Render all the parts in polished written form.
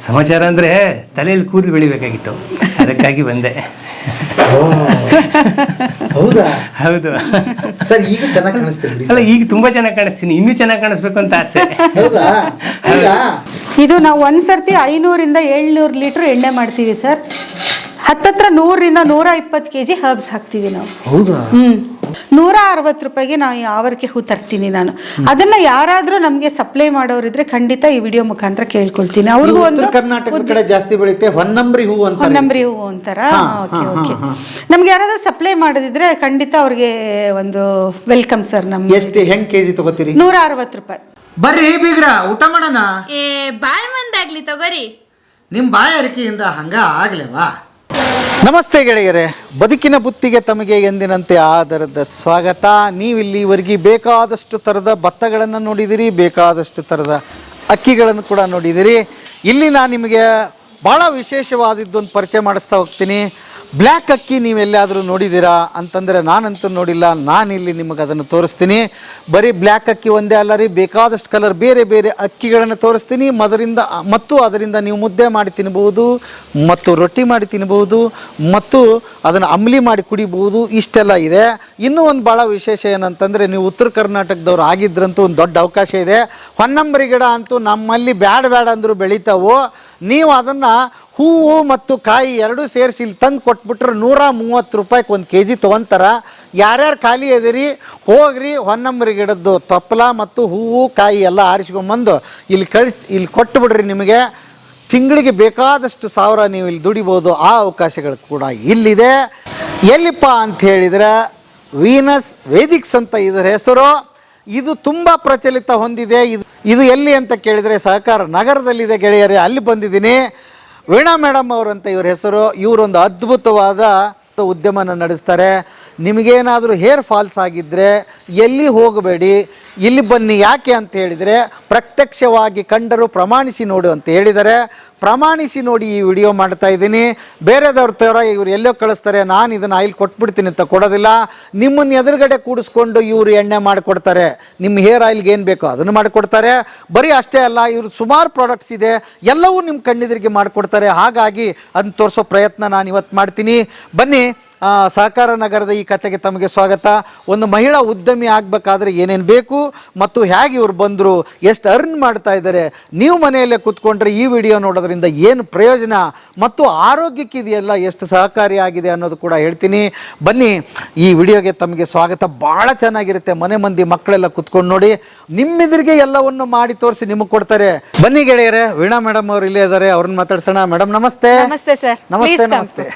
ಸಮಾಚಾರ ಅಂದರೆ ತಲೆಯಲ್ಲಿ ಕೂದಲು ಬೆಳಿಬೇಕಾಗಿತ್ತು, ಅದಕ್ಕಾಗಿ ಬಂದೆ. ಹೌದಾ? ಹೌದು ಸರ್, ಈಗ ಚೆನ್ನಾಗಿ ಕಾಣಿಸ್ತೀರಿ. ಅಲ್ಲ, ಈಗ ತುಂಬಾ ಚೆನ್ನಾಗಿ ಕಾಣಿಸ್ತೀನಿ, ಇನ್ನೂ ಚೆನ್ನಾಗಿ ಕಾಣಿಸ್ಬೇಕು ಅಂತ ಆಸೆ. ಹೌದಾ? ಇದು ನಾವು ಒಂದ್ಸರ್ತಿ 500 ರಿಂದ 700 ಲೀಟರ್ ಎಣ್ಣೆ ಮಾಡ್ತೀವಿ ಸರ್. ಹತ್ತತ್ರ 100 ರಿಂದ 120 kg ಹರ್ಬ್ಸ್ ಹಾಕ್ತೀವಿ ನಾವು. ಹೌದಾ? 160 ರೂಪಾಯಿಗೆ ನಾವು ಆವರಿಕೆ ಹೂ ತರ್ತೀನಿ ನಾನು. ಅದನ್ನ ಯಾರಾದ್ರೂ ನಮ್ಗೆ ಸಪ್ಲೈ ಮಾಡೋರಿದ್ರೆ ಖಂಡಿತ ಈ ವಿಡಿಯೋ ಮುಖಾಂತರ ಕೇಳ್ಕೊಳ್ತೀನಿ. ಅವ್ರಿಗೂ ಒಂದು ಕರ್ನಾಟಕದ ಕಡೆ ಜಾಸ್ತಿ ಬೆಳೀತೆ ಹೊನ್ನಂಬ್ರಿ ಹೂ ಅಂತ. ಹೊನ್ನಂಬ್ರಿ ಹೂ ಅಂತಾರ? ಓಕೆ. ನಮ್ಗೆ ಯಾರಾದ್ರೂ ಸಪ್ಲೈ ಮಾಡೋದಿದ್ರೆ ಖಂಡಿತ ಅವ್ರಿಗೆ ಒಂದು ವೆಲ್ಕಮ್ ಸರ್. ನಮ್ಗೆ ಎಷ್ಟು ಹೆಂಗ್ ಕೆಜಿ ತಗೋತೀರಿ? 160 ರೂಪಾಯಿ. ಬರ್ರಿ ಬೀಗ್ರ, ಊಟ ಮಾಡೋಣ. ಬಾಳ್ ಮಂದಾಗ್ಲಿ ತಗೋರಿ. ನಿಮ್ ಬಾಯಾರಿಕೆಯಿಂದ ಹಂಗ ಆಗ್ಲೇವಾ? ನಮಸ್ತೆ ಗೆಳೆಯರೇ, ಬದುಕಿನ ಬುತ್ತಿಗೆ ತಮಗೆ ಎಂದಿನಂತೆ ಆದರದ ಸ್ವಾಗತ. ನೀವಿಲ್ಲಿವರೆಗೆ ಬೇಕಾದಷ್ಟು ಥರದ ಭತ್ತಗಳನ್ನು ನೋಡಿದಿರಿ, ಬೇಕಾದಷ್ಟು ಥರದ ಅಕ್ಕಿಗಳನ್ನು ಕೂಡ ನೋಡಿದಿರಿ. ಇಲ್ಲಿ ನಾನು ನಿಮಗೆ ಭಾಳ ವಿಶೇಷವಾದದ್ದೊಂದು ಪರಿಚಯ ಮಾಡಿಸ್ತಾ ಹೋಗ್ತೀನಿ. ಬ್ಲ್ಯಾಕ್ ಅಕ್ಕಿ ನೀವೆಲ್ಲಾದರೂ ನೋಡಿದ್ದೀರಾ ಅಂತಂದರೆ ನಾನಂತೂ ನೋಡಿಲ್ಲ. ನಾನಿಲ್ಲಿ ನಿಮಗೆ ಅದನ್ನು ತೋರಿಸ್ತೀನಿ. ಬರೀ ಬ್ಲ್ಯಾಕ್ ಅಕ್ಕಿ ಒಂದೇ ಅಲ್ಲ ರೀ, ಬೇಕಾದಷ್ಟು ಕಲರ್ ಬೇರೆ ಬೇರೆ ಅಕ್ಕಿಗಳನ್ನು ತೋರಿಸ್ತೀನಿ. ಅದರಿಂದ ನೀವು ಮುದ್ದೆ ಮಾಡಿ ತಿನ್ಬೋದು, ಮತ್ತು ರೊಟ್ಟಿ ಮಾಡಿ ತಿನ್ಬೋದು, ಮತ್ತು ಅದನ್ನು ಅಂಬ್ಲಿ ಮಾಡಿ ಕುಡಿಬೋದು. ಇಷ್ಟೆಲ್ಲ ಇದೆ. ಇನ್ನೂ ಒಂದು ಭಾಳ ವಿಶೇಷ ಏನಂತಂದರೆ, ನೀವು ಉತ್ತರ ಕರ್ನಾಟಕದವ್ರು ಆಗಿದ್ರಂತೂ ಒಂದು ದೊಡ್ಡ ಅವಕಾಶ ಇದೆ. ಹೊನ್ನಂಬರಿ ಗಿಡ ಅಂತೂ ನಮ್ಮಲ್ಲಿ ಬ್ಯಾಡ ಅಂದರೂ ಬೆಳೀತಾವು. ನೀವು ಅದನ್ನು ಹೂವು ಮತ್ತು ಕಾಯಿ ಎರಡೂ ಸೇರಿಸಿ ಇಲ್ಲಿ ತಂದು ಕೊಟ್ಬಿಟ್ರೆ 130 ರೂಪಾಯಿಗೆ 1 kg ತೊಗೊತಾರ. ಯಾರ್ಯಾರು ಖಾಲಿ ಇದೀರಿ ಹೋಗ್ರಿ, ಹೊನ್ನಂಬರಿ ಗಿಡದ್ದು ತಪ್ಪಲ ಮತ್ತು ಹೂವು ಕಾಯಿ ಎಲ್ಲ ಆರಿಸ್ಕೊಂಬಂದು ಇಲ್ಲಿ ಕೊಟ್ಟು ಬಿಡ್ರಿ. ನಿಮಗೆ ತಿಂಗಳಿಗೆ ಬೇಕಾದಷ್ಟು ಸಾವಿರ ನೀವು ಇಲ್ಲಿ ದುಡಿಬೋದು. ಆ ಅವಕಾಶಗಳು ಕೂಡ ಇಲ್ಲಿದೆ. ಎಲ್ಲಿಪ್ಪ ಅಂತ ಹೇಳಿದರೆ ವೀನಸ್ ವೇದಿಕ್ಸ್ ಅಂತ ಇದರ ಹೆಸರು. ಇದು ತುಂಬ ಪ್ರಚಲಿತ ಹೊಂದಿದೆ. ಇದು ಎಲ್ಲಿ ಅಂತ ಕೇಳಿದರೆ ಸಹಕಾರ ನಗರದಲ್ಲಿದೆ ಗೆಳೆಯರೇ. ಅಲ್ಲಿ ಬಂದಿದ್ದೀನಿ. ವೀಣಾ ಮೇಡಮ್ ಅವರಂತ ಇವ್ರ ಹೆಸರು. ಇವರೊಂದು ಅದ್ಭುತವಾದ ಉದ್ಯಮನ ನಡೆಸ್ತಾರೆ. ನಿಮಗೇನಾದರೂ ಹೇರ್ ಫಾಲ್ಸ್ ಆಗಿದ್ದರೆ ಎಲ್ಲಿ ಹೋಗಬೇಡಿ, ಇಲ್ಲಿ ಬನ್ನಿ. ಯಾಕೆ ಅಂತ ಹೇಳಿದರೆ, ಪ್ರತ್ಯಕ್ಷವಾಗಿ ಕಂಡರೂ ಪ್ರಮಾಣಿಸಿ ನೋಡು ಅಂತ ಹೇಳಿದ್ದಾರೆ. ಪ್ರಮಾಣಿಸಿ ನೋಡಿ ಈ ವಿಡಿಯೋ ಮಾಡ್ತಾ ಇದ್ದೀನಿ. ಬೇರೆದವ್ರ ಥರ ಇವ್ರು ಎಲ್ಲೋ ಕಳಿಸ್ತಾರೆ, ನಾನು ಇದನ್ನು ಆಯಿಲ್ ಕೊಟ್ಬಿಡ್ತೀನಿ ಅಂತ ಕೊಡೋದಿಲ್ಲ. ನಿಮ್ಮನ್ನು ಎದುರುಗಡೆ ಕೂಡಿಸ್ಕೊಂಡು ಇವರು ಎಣ್ಣೆ ಮಾಡಿಕೊಡ್ತಾರೆ. ನಿಮ್ಮ ಹೇರ್ ಆಯಿಲ್ಗೆ ಏನು ಬೇಕೋ ಅದನ್ನು ಮಾಡಿಕೊಡ್ತಾರೆ. ಬರೀ ಅಷ್ಟೇ ಅಲ್ಲ, ಇವ್ರು ಸುಮಾರು ಪ್ರಾಡಕ್ಟ್ಸ್ ಇದೆ, ಎಲ್ಲವೂ ನಿಮ್ಮ ಕಣ್ಣೆದುರಿಗೆ ಮಾಡಿಕೊಡ್ತಾರೆ. ಹಾಗಾಗಿ ಅದನ್ನು ತೋರಿಸೋ ಪ್ರಯತ್ನ ನಾನು ಇವತ್ತು ಮಾಡ್ತೀನಿ. ಬನ್ನಿ. ಸಹಕಾರ ನಗರದ ಈ ಕಥೆಗೆ ತಮಗೆ ಸ್ವಾಗತ. ಒಂದು ಮಹಿಳಾ ಉದ್ಯಮಿ ಆಗಬೇಕಾದ್ರೆ ಏನೇನು ಬೇಕು ಮತ್ತು ಹೇಗೆ ಇವ್ರು ಬಂದರು, ಎಷ್ಟು ಅರ್ನ್ ಮಾಡ್ತಾ ಇದ್ದಾರೆ, ನೀವು ಮನೆಯಲ್ಲೇ ಕೂತ್ಕೊಂಡ್ರೆ ಈ ವಿಡಿಯೋ ನೋಡೋದ್ರಿಂದ ಏನು ಪ್ರಯೋಜನ ಮತ್ತು ಆರೋಗ್ಯಕ್ಕೆ ಇದೆಯಲ್ಲ ಎಷ್ಟು ಸಹಕಾರಿಯಾಗಿದೆ ಅನ್ನೋದು ಕೂಡ ಹೇಳ್ತೀನಿ. ಬನ್ನಿ, ಈ ವಿಡಿಯೋಗೆ ತಮಗೆ ಸ್ವಾಗತ. ಭಾಳ ಚೆನ್ನಾಗಿರುತ್ತೆ. ಮನೆ ಮಂದಿ ಮಕ್ಕಳೆಲ್ಲ ಕೂತ್ಕೊಂಡು ನೋಡಿ, ನಿಮ್ಮೆದುರಿಗೆ ಎಲ್ಲವನ್ನು ಮಾಡಿ ತೋರಿಸಿ ನಿಮಗೆ ಕೊಡ್ತಾರೆ. ಬನ್ನಿ ಗೆಳೆಯರೆ, ವೀಣಾ ಮೇಡಮ್ ಅವ್ರು ಇಲ್ಲೇ ಇದ್ದಾರೆ, ಅವ್ರನ್ನ ಮಾತಾಡ್ಸೋಣ. ಮೇಡಮ್ ನಮಸ್ತೆ. ನಮಸ್ತೆ ಸರ್. ನಮಸ್ತೆ.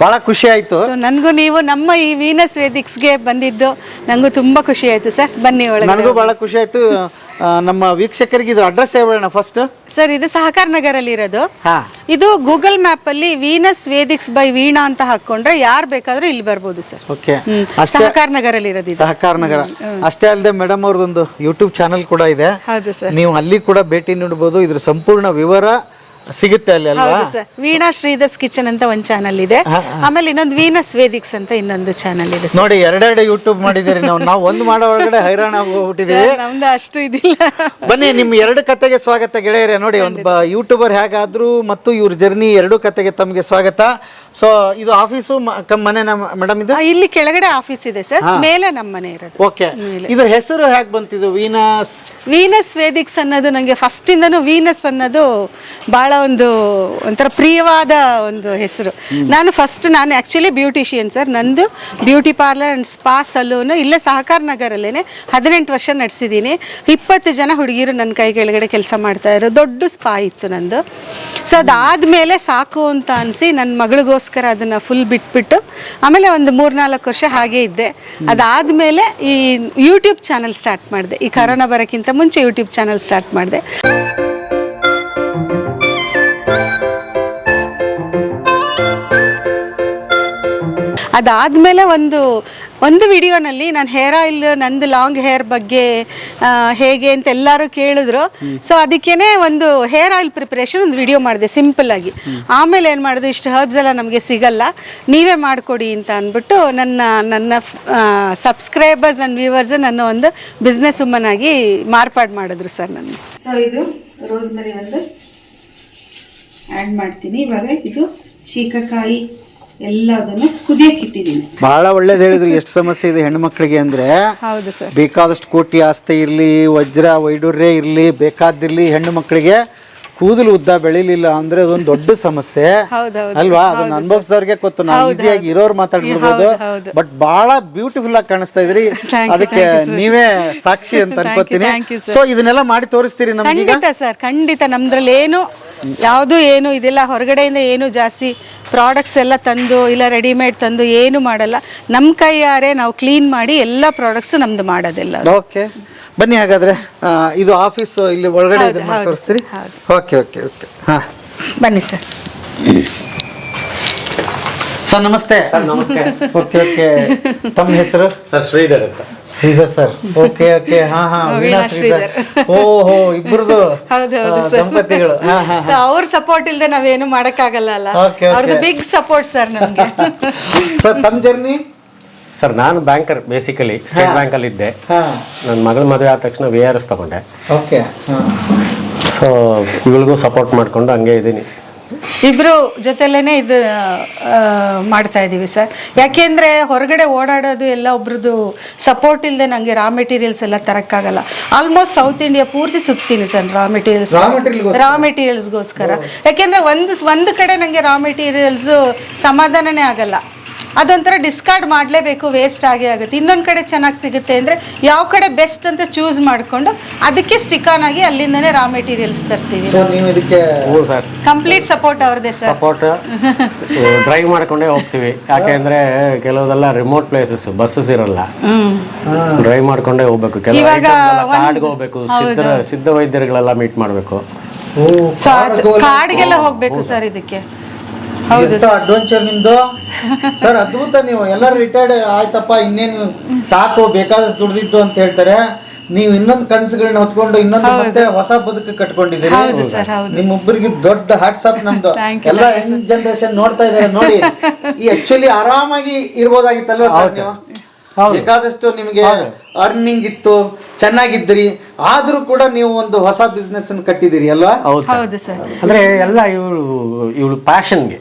ಭಾಳ ಖುಷಿ ಆಯ್ತು ನನಗೂ. ನೀವು ನಮ್ಮ ಈ ವೀನಸ್ ವೇದಿಕ್ಸ್ಗೆ ಬಂದಿದ್ದು ನನಗೂ ತುಂಬಾ ಖುಷಿ ಆಯ್ತು ಸರ್. ಬನ್ನಿ ಒಳಗೆ. ನನಗೂ ಬಹಳ ಖುಷಿ ಆಯ್ತು. ನಮ್ಮ ವೀಕ್ಷಕರಿಗೆ ಇದ್ರ ಅಡ್ರೆಸ್ ಹೇಳೋಣ ಫಸ್ಟ್. ಸರ್, ಇದು ಸಹಕಾರ ನಗರಲ್ಲಿ ಇರೋದು. ಇದು ಗೂಗಲ್ ಮ್ಯಾಪ್ ಅಲ್ಲಿ ವೀನಸ್ ವೇದಿಕ್ಸ್ ಬೈ ವೀಣಾ ಅಂತ ಹಾಕೊಂಡ್ರೆ ಯಾರು ಬೇಕಾದ್ರೂ ಇಲ್ಲಿ ಬರ್ಬೋದು ಸರ್. ಓಕೆ. ಸಹಕಾರ ನಗರಲ್ಲಿ ಇರೋದು. ಸಹಕಾರ ನಗರ ಅಷ್ಟೇ ಅಲ್ಲದೆ ಮೇಡಮ್ ಅವ್ರದೊಂದು ಯೂಟ್ಯೂಬ್ ಚಾನಲ್ ಕೂಡ ಇದೆ. ಹೌದು ಸರ್. ನೀವು ಅಲ್ಲಿ ಕೂಡ ಭೇಟಿ ನೀಡಬಹುದು. ಇದ್ರ ಸಂಪೂರ್ಣ ವಿವರ ಸಿಗುತ್ತೆ ಅಲ್ಲಿ ಅಲ್ವಾ? ವೀಣಾ ಶ್ರೀಧರ್ಸ್ ಕಿಚನ್ ಅಂತ ಒಂದು ಚಾನಲ್ ಇದೆ. ಆಮೇಲೆ ಇನ್ನೊಂದು ವೀನಸ್ ವೇದಿಕ್ಸ್ ಅಂತ ಇನ್ನೊಂದು ಚಾನಲ್ ಇದೆ. ನೋಡಿ, ಎರಡೆರಡು ಯೂಟ್ಯೂಬ್ ಮಾಡಿದ್ದೀರಿ. ನಾವು ಒಂದು ಮಾಡೋ ಒಳಗಡೆ ಹೈರಾಣ ಹೋಗ್ಬಿಟ್ಟಿದ್ದೀವಿ. ನಮ್ದು ಅಷ್ಟು ಇದಿಲ್ಲ. ಬನ್ನಿ, ನಿಮ್ಮ ಎರಡು ಕತೆಗೆ ಸ್ವಾಗತ ಗೆಳೆಯರೇ. ನೋಡಿ, ಒಂದು ಯೂಟ್ಯೂಬರ್ ಹೇಗಾದ್ರು ಮತ್ತು ಇವ್ರ ಜರ್ನಿ ಎರಡು ಕತೆಗೆ ತಮಗೆ ಸ್ವಾಗತ. ಸೊ ಇದು ಆಫೀಸು ಮನೆ ಮೇಡಮ್? ಇದು ಇಲ್ಲಿ ಕೆಳಗಡೆ ಆಫೀಸ್ ಇದೆ ಸರ್, ಮೇಲೆ ನಮ್ಮ ಮನೆ ಇರೋದು. ಓಕೆ. ಇದ್ರ ಹೆಸರು ಹೇಗೆ ಬಂತಿದ್ದು ವೀನಸ್ ವೇದಿಕ್ಸ್ ಅನ್ನೋದು? ನನಗೆ ಫಸ್ಟ್ ಇಂದನೂ ವೀನಸ್ ಅನ್ನೋದು ಬಹಳ ಒಂಥರ ಪ್ರಿಯವಾದ ಒಂದು ಹೆಸರು. ನಾನು ಆಕ್ಚುಲಿ ಬ್ಯೂಟಿಷಿಯನ್ ಸರ್. ನಂದು beauty parlour and spa salon ಇಲ್ಲೇ ಸಹಕಾರ ನಗರಲ್ಲೇನೆ 18 ವರ್ಷ ನಡೆಸಿದ್ದೀನಿ. 20 ಜನ ಹುಡುಗಿರು ನನ್ನ ಕೈ ಕೆಳಗಡೆ ಕೆಲಸ ಮಾಡ್ತಾ ಇರೋ ದೊಡ್ಡ ಸ್ಪಾ ಇತ್ತು ನಂದು. ಸೊ ಅದಾದ್ಮೇಲೆ ಸಾಕು ಅಂತ ಅನಿಸಿ ನನ್ನ ಮಗಳಿಗೋಸ್ಕರ ಅದನ್ನ ಫುಲ್ ಬಿಟ್ಬಿಟ್ಟು ಆಮೇಲೆ ಒಂದು 3-4 ವರ್ಷ ಹಾಗೆ ಇದ್ದೆ. ಅದಾದ್ಮೇಲೆ ಈ ಯೂಟ್ಯೂಬ್ ಚಾನಲ್ ಸ್ಟಾರ್ಟ್ ಮಾಡಿದೆ. ಈ ಕರೋನಾ ಬರೋಕ್ಕಿಂತ ಮುಂಚೆ ಯೂಟ್ಯೂಬ್ ಚಾನಲ್ ಸ್ಟಾರ್ಟ್ ಮಾಡಿದೆ. ಅದಾದಮೇಲೆ ಒಂದು ವಿಡಿಯೋನಲ್ಲಿ ನಾನು ಹೇರ್ ಆಯಿಲ್, ನಂದು ಲಾಂಗ್ ಹೇರ್ ಬಗ್ಗೆ ಹೇಗೆ ಅಂತ ಎಲ್ಲರೂ ಕೇಳಿದ್ರು. ಸೊ ಅದಕ್ಕೇನೆ ಒಂದು ಹೇರ್ ಆಯಿಲ್ ಪ್ರಿಪರೇಷನ್ ಒಂದು ವಿಡಿಯೋ ಮಾಡಿದೆ ಸಿಂಪಲ್ ಆಗಿ. ಆಮೇಲೆ ಏನು ಮಾಡಿದೆ, ಇಷ್ಟು ಹರ್ಬ್ಸ್ ಎಲ್ಲ ನಮಗೆ ಸಿಗಲ್ಲ, ನೀವೇ ಮಾಡಿಕೊಡಿ ಅಂತ ಅಂದ್ಬಿಟ್ಟು ನನ್ನ ಸಬ್ಸ್ಕ್ರೈಬರ್ಸ್ ಆ್ಯಂಡ್ ವ್ಯೂವರ್ಸ್ ನನ್ನ ಒಂದು ಬಿಸ್ನೆಸ್ ವುಮನ್ ಆಗಿ ಮಾರ್ಪಾಡು ಮಾಡಿದ್ರು ಸರ್ ನನ್ನ. ಸೊ ಇದು ರೋಸ್ಮೆರಿ ಒಂದು ಆ್ಯಡ್ ಮಾಡ್ತೀನಿ. ಇವಾಗ ಇದು ಶೀಕಕಾಯಿ ಎಲ್ಲದನ್ನು ಕುದಿಯಕ್ಕೆ ಇಟ್ಟಿದ್ದೀನಿ. ಬಹಳ ಒಳ್ಳೇದು ಹೇಳಿದ್ರು. ಎಷ್ಟು ಸಮಸ್ಯೆ ಇದೆ ಹೆಣ್ಮಕ್ಳಿಗೆ ಅಂದ್ರೆ, ಹೌದು ಸರ್. ಬೇಕಾದಷ್ಟು ಕೋಟಿ ಆಸ್ತಿ ಇರಲಿ, ವಜ್ರ ವೈಡೂರ್ಯ ಇರಲಿ, ಬೇಕಾದಿರ್ಲಿ, ಹೆಣ್ಣು ಮಕ್ಕಳಿಗೆ ಕೂದಲು ಉದ್ದ ಬೆಳಿಲಿಲ್ಲ ಅಂದ್ರೆ ಅದೊಂದು ದೊಡ್ಡ ಸಮಸ್ಯೆ ಅಲ್ವಾ? ಅದನ್ನ ಅನುಭವಿಸಿದವ್ರಿಗೆ ಗೊತ್ತು. ನಾವು ಈಸಿಯಾಗಿ ಇರೋರು ಮಾತಾಡ್ಬಿಡ್ಬೋದು, ಬಟ್ ಬಹಳ ಬ್ಯೂಟಿಫುಲ್ ಆಗಿ ಕಾಣಿಸ್ತಾ ಇದ್ರಿ. ಅದಕ್ಕೆ ನೀವೇ ಸಾಕ್ಷಿ ಅಂತ ಅನ್ಕೋತೀನಿ. ಸೊ ಇದನ್ನೆಲ್ಲ ಮಾಡಿ ತೋರಿಸ್ತೀರಿ ನಮ್ಗೆ? ಖಂಡಿತ ಸರ್, ಖಂಡಿತ. ನಮ್ದ್ರಲ್ಲಿ ಏನು ಇದೆಲ್ಲ ಹೊರಗಡೆಯಿಂದ ಏನು ಜಾಸ್ತಿ ಪ್ರಾಡಕ್ಟ್ಸ್ ಎಲ್ಲ ತಂದು ಇಲ್ಲ ರೆಡಿಮೇಡ್ ತಂದು ಏನು ಮಾಡಲ್ಲ. ನಮ್ಮ ಕೈಯಾರೆ ನಾವು ಕ್ಲೀನ್ ಮಾಡಿ ಎಲ್ಲ ಪ್ರಾಡಕ್ಟ್ಸ್ ನಮ್ದು ಮಾಡೋದಿಲ್ಲ. ಓಕೆ, ಬನ್ನಿ ಹಾಗಾದ್ರೆ. ಇದು ಆಫೀಸ್ ಇಲ್ಲಿ ಒಳಗಡೆ ತೋರಿಸ್ತೀರಿ? ಓಕೆ ಓಕೆ ಓಕೆ, ಹಾ ಬನ್ನಿ ಸರ್. ಸರ್ ನಮಸ್ತೆ. ನಮಸ್ತೆ. ಓಕೆ ಓಕೆ, ತಮ್ಮ ಹೆಸರು? ಸರ್ ಶ್ರೀಧರ್ ಅಂತ. ಶ್ರೀಧರ್ ಸರ್, ಓಕೆ ಓಕೆ, ಹಾ ಹಾ, ವೀಣಾ ಶ್ರೀಧರ್. ಓಹೋ, ಇಬ್ಬರದು ದಂಪತಿಗಳು. ಅವ್ರ ಸಪೋರ್ಟ್ ಇಲ್ಲದೆ ನಾವೇನು ಮಾಡಕ್ಕಾಗಲ್ಲ ಅಲ್ಲ. ಅವ್ರದ್ದು ಬಿಗ್ ಸಪೋರ್ಟ್ ಸರ್ ನಮ್ಗೆ. ಸರ್ ತಮ್ಮ ಜರ್ನಿ? ಸರ್ ನಾನು ಬ್ಯಾಂಕರ್, ಬೇಸಿಕಲಿ ಸ್ಟೇಟ್ ಬ್ಯಾಂಕಲ್ಲಿ ಇದ್ದೆ. ನನ್ನ ಮಗಳ ಮದುವೆ ಆದ ತಕ್ಷಣ VRS ತಗೊಂಡೆ. ಓಕೆ, ಸೊ ಇವಳಿಗೂ ಸಪೋರ್ಟ್ ಮಾಡ್ಕೊಂಡು ಹಂಗೆ ಇದ್ದೀನಿ. ಇಬ್ರು ಜೊತೆಲೇನೆ ಇದು ಮಾಡ್ತಾ ಇದೀವಿ ಸರ್. ಯಾಕೆಂದ್ರೆ ಹೊರಗಡೆ ಓಡಾಡೋದು ಎಲ್ಲ ಒಬ್ರದ್ದು ಸಪೋರ್ಟ್ ಇಲ್ಲದೆ ನಂಗೆ ರಾ ಮೆಟೀರಿಯಲ್ಸ್ ಎಲ್ಲ ತರಕ್ಕಾಗಲ್ಲ. ಆಲ್ಮೋಸ್ಟ್ ಸೌತ್ ಇಂಡಿಯಾ ಪೂರ್ತಿ ಸುತ್ತೀನಿ ಸರ್ ರಾ ಮೆಟೀರಿಯಲ್ಸ್ಗೋಸ್ಕರ. ಯಾಕೆಂದ್ರೆ ಒಂದು ಕಡೆ ನಂಗೆ ರಾ ಮೆಟೀರಿಯಲ್ಸ್ ಸಮಾಧಾನನೇ ಆಗಲ್ಲ. ಅದೊಂಥರ ಡಿಸ್ಕಾರ್ಡ್ ಮಾಡಲೇಬೇಕು, ವೇಸ್ಟ್ ಆಗೇ ಆಗುತ್ತೆ. ಇನ್ನೊಂದು ಕಡೆ ಚೆನ್ನಾಗಿ ಸಿಗುತ್ತೆ ಅಂದರೆ ಯಾವ ಕಡೆ ಬೆಸ್ಟ್ ಅಂತ ಚೂಸ್ ಮಾಡಿಕೊಂಡು ಅದಕ್ಕೆ ಸ್ಟಿಕ್ ಆನ್ ಆಗಿ ಅಲ್ಲಿಂದನೇ ರಾ ಮೆಟೀರಿಯಲ್ಸ್ ತರ್ತೀವಿ. ಸರ್ ಕಂಪ್ಲೀಟ್ ಸಪೋರ್ಟ್ ಅವ್ರದ್ದೇ ಸರ್. ಸಪೋರ್ಟ್ ಡ್ರೈವ್ ಮಾಡ್ಕೊಂಡೇ ಹೋಗ್ತೀವಿ. ಯಾಕೆಂದ್ರೆ ಕೆಲವುದೆಲ್ಲ ರಿಮೋಟ್ ಪ್ಲೇಸಸ್, ಬಸ್ಸಸ್ ಇರಲ್ಲ, ಡ್ರೈವ್ ಮಾಡ್ಕೊಂಡೇ ಹೋಗ್ಬೇಕು. ಕೆಲವು ಕಾಡ್ಗೆ ಹೋಗ್ಬೇಕು, ಸಿದ್ಧ ವೈದ್ಯರುಗಳೆಲ್ಲ ಮೀಟ್ ಮಾಡಬೇಕು. ಕಾಡ್ಗೆಲ್ಲ ಹೋಗ್ಬೇಕು ಸರ್. ಇದಕ್ಕೆ ಅಡ್ವೆಂಚರ್ ನಿಮ್ದು ಸರ್, ಅದ್ಭುತ. ನೀವು ಎಲ್ಲರೂ ರಿಟೈರ್ಡ್ ಆಯ್ತಪ್ಪ, ಇನ್ನೇನು ಸಾಕು, ಬೇಕಾದಷ್ಟು ದುಡ್ದಿದ್ದು ಅಂತ ಹೇಳ್ತಾರೆ. ನೀವು ಇನ್ನೊಂದು ಕನಸುಗಳನ್ನ ಹೊತ್ಕೊಂಡು ಇನ್ನೊಂದು ಮತ್ತೆ ಹೊಸ ಬದುಕು ಕಟ್ಕೊಂಡಿದ್ದೀರಿ. ನಿಮ್ಮೊಬ್ಬರಿಗೆ ದೊಡ್ಡ ಹಾಟ್ಸಪ್. ನಮ್ದು ಎಲ್ಲ ಯಂಗ್ ಜನರೇಷನ್ ನೋಡ್ತಾ ಇದಾರೆ ನೋಡಿ. ಈ ಆಕ್ಚುಲಿ ಆರಾಮಾಗಿ ಇರ್ಬೋದಾಗಿತ್ತಲ್ವಾ ಸರ್ ನೀವು? ಬೇಕಾದಷ್ಟು ನಿಮಗೆ ಅರ್ನಿಂಗ್ ಇತ್ತು, ಚೆನ್ನಾಗಿದ್ರಿ, ಆದ್ರೂ ಕೂಡ ನೀವು ಒಂದು ಹೊಸ ಬಿಸ್ನೆಸ್ ಅನ್ನು ಕಟ್ಟಿದಿರಿ ಅಲ್ವಾ? ಹೌದು ಸರ್. ಅಂದ್ರೆ ಎಲ್ಲ ಇವಳು ಪ್ಯಾಷನ್ಗೆ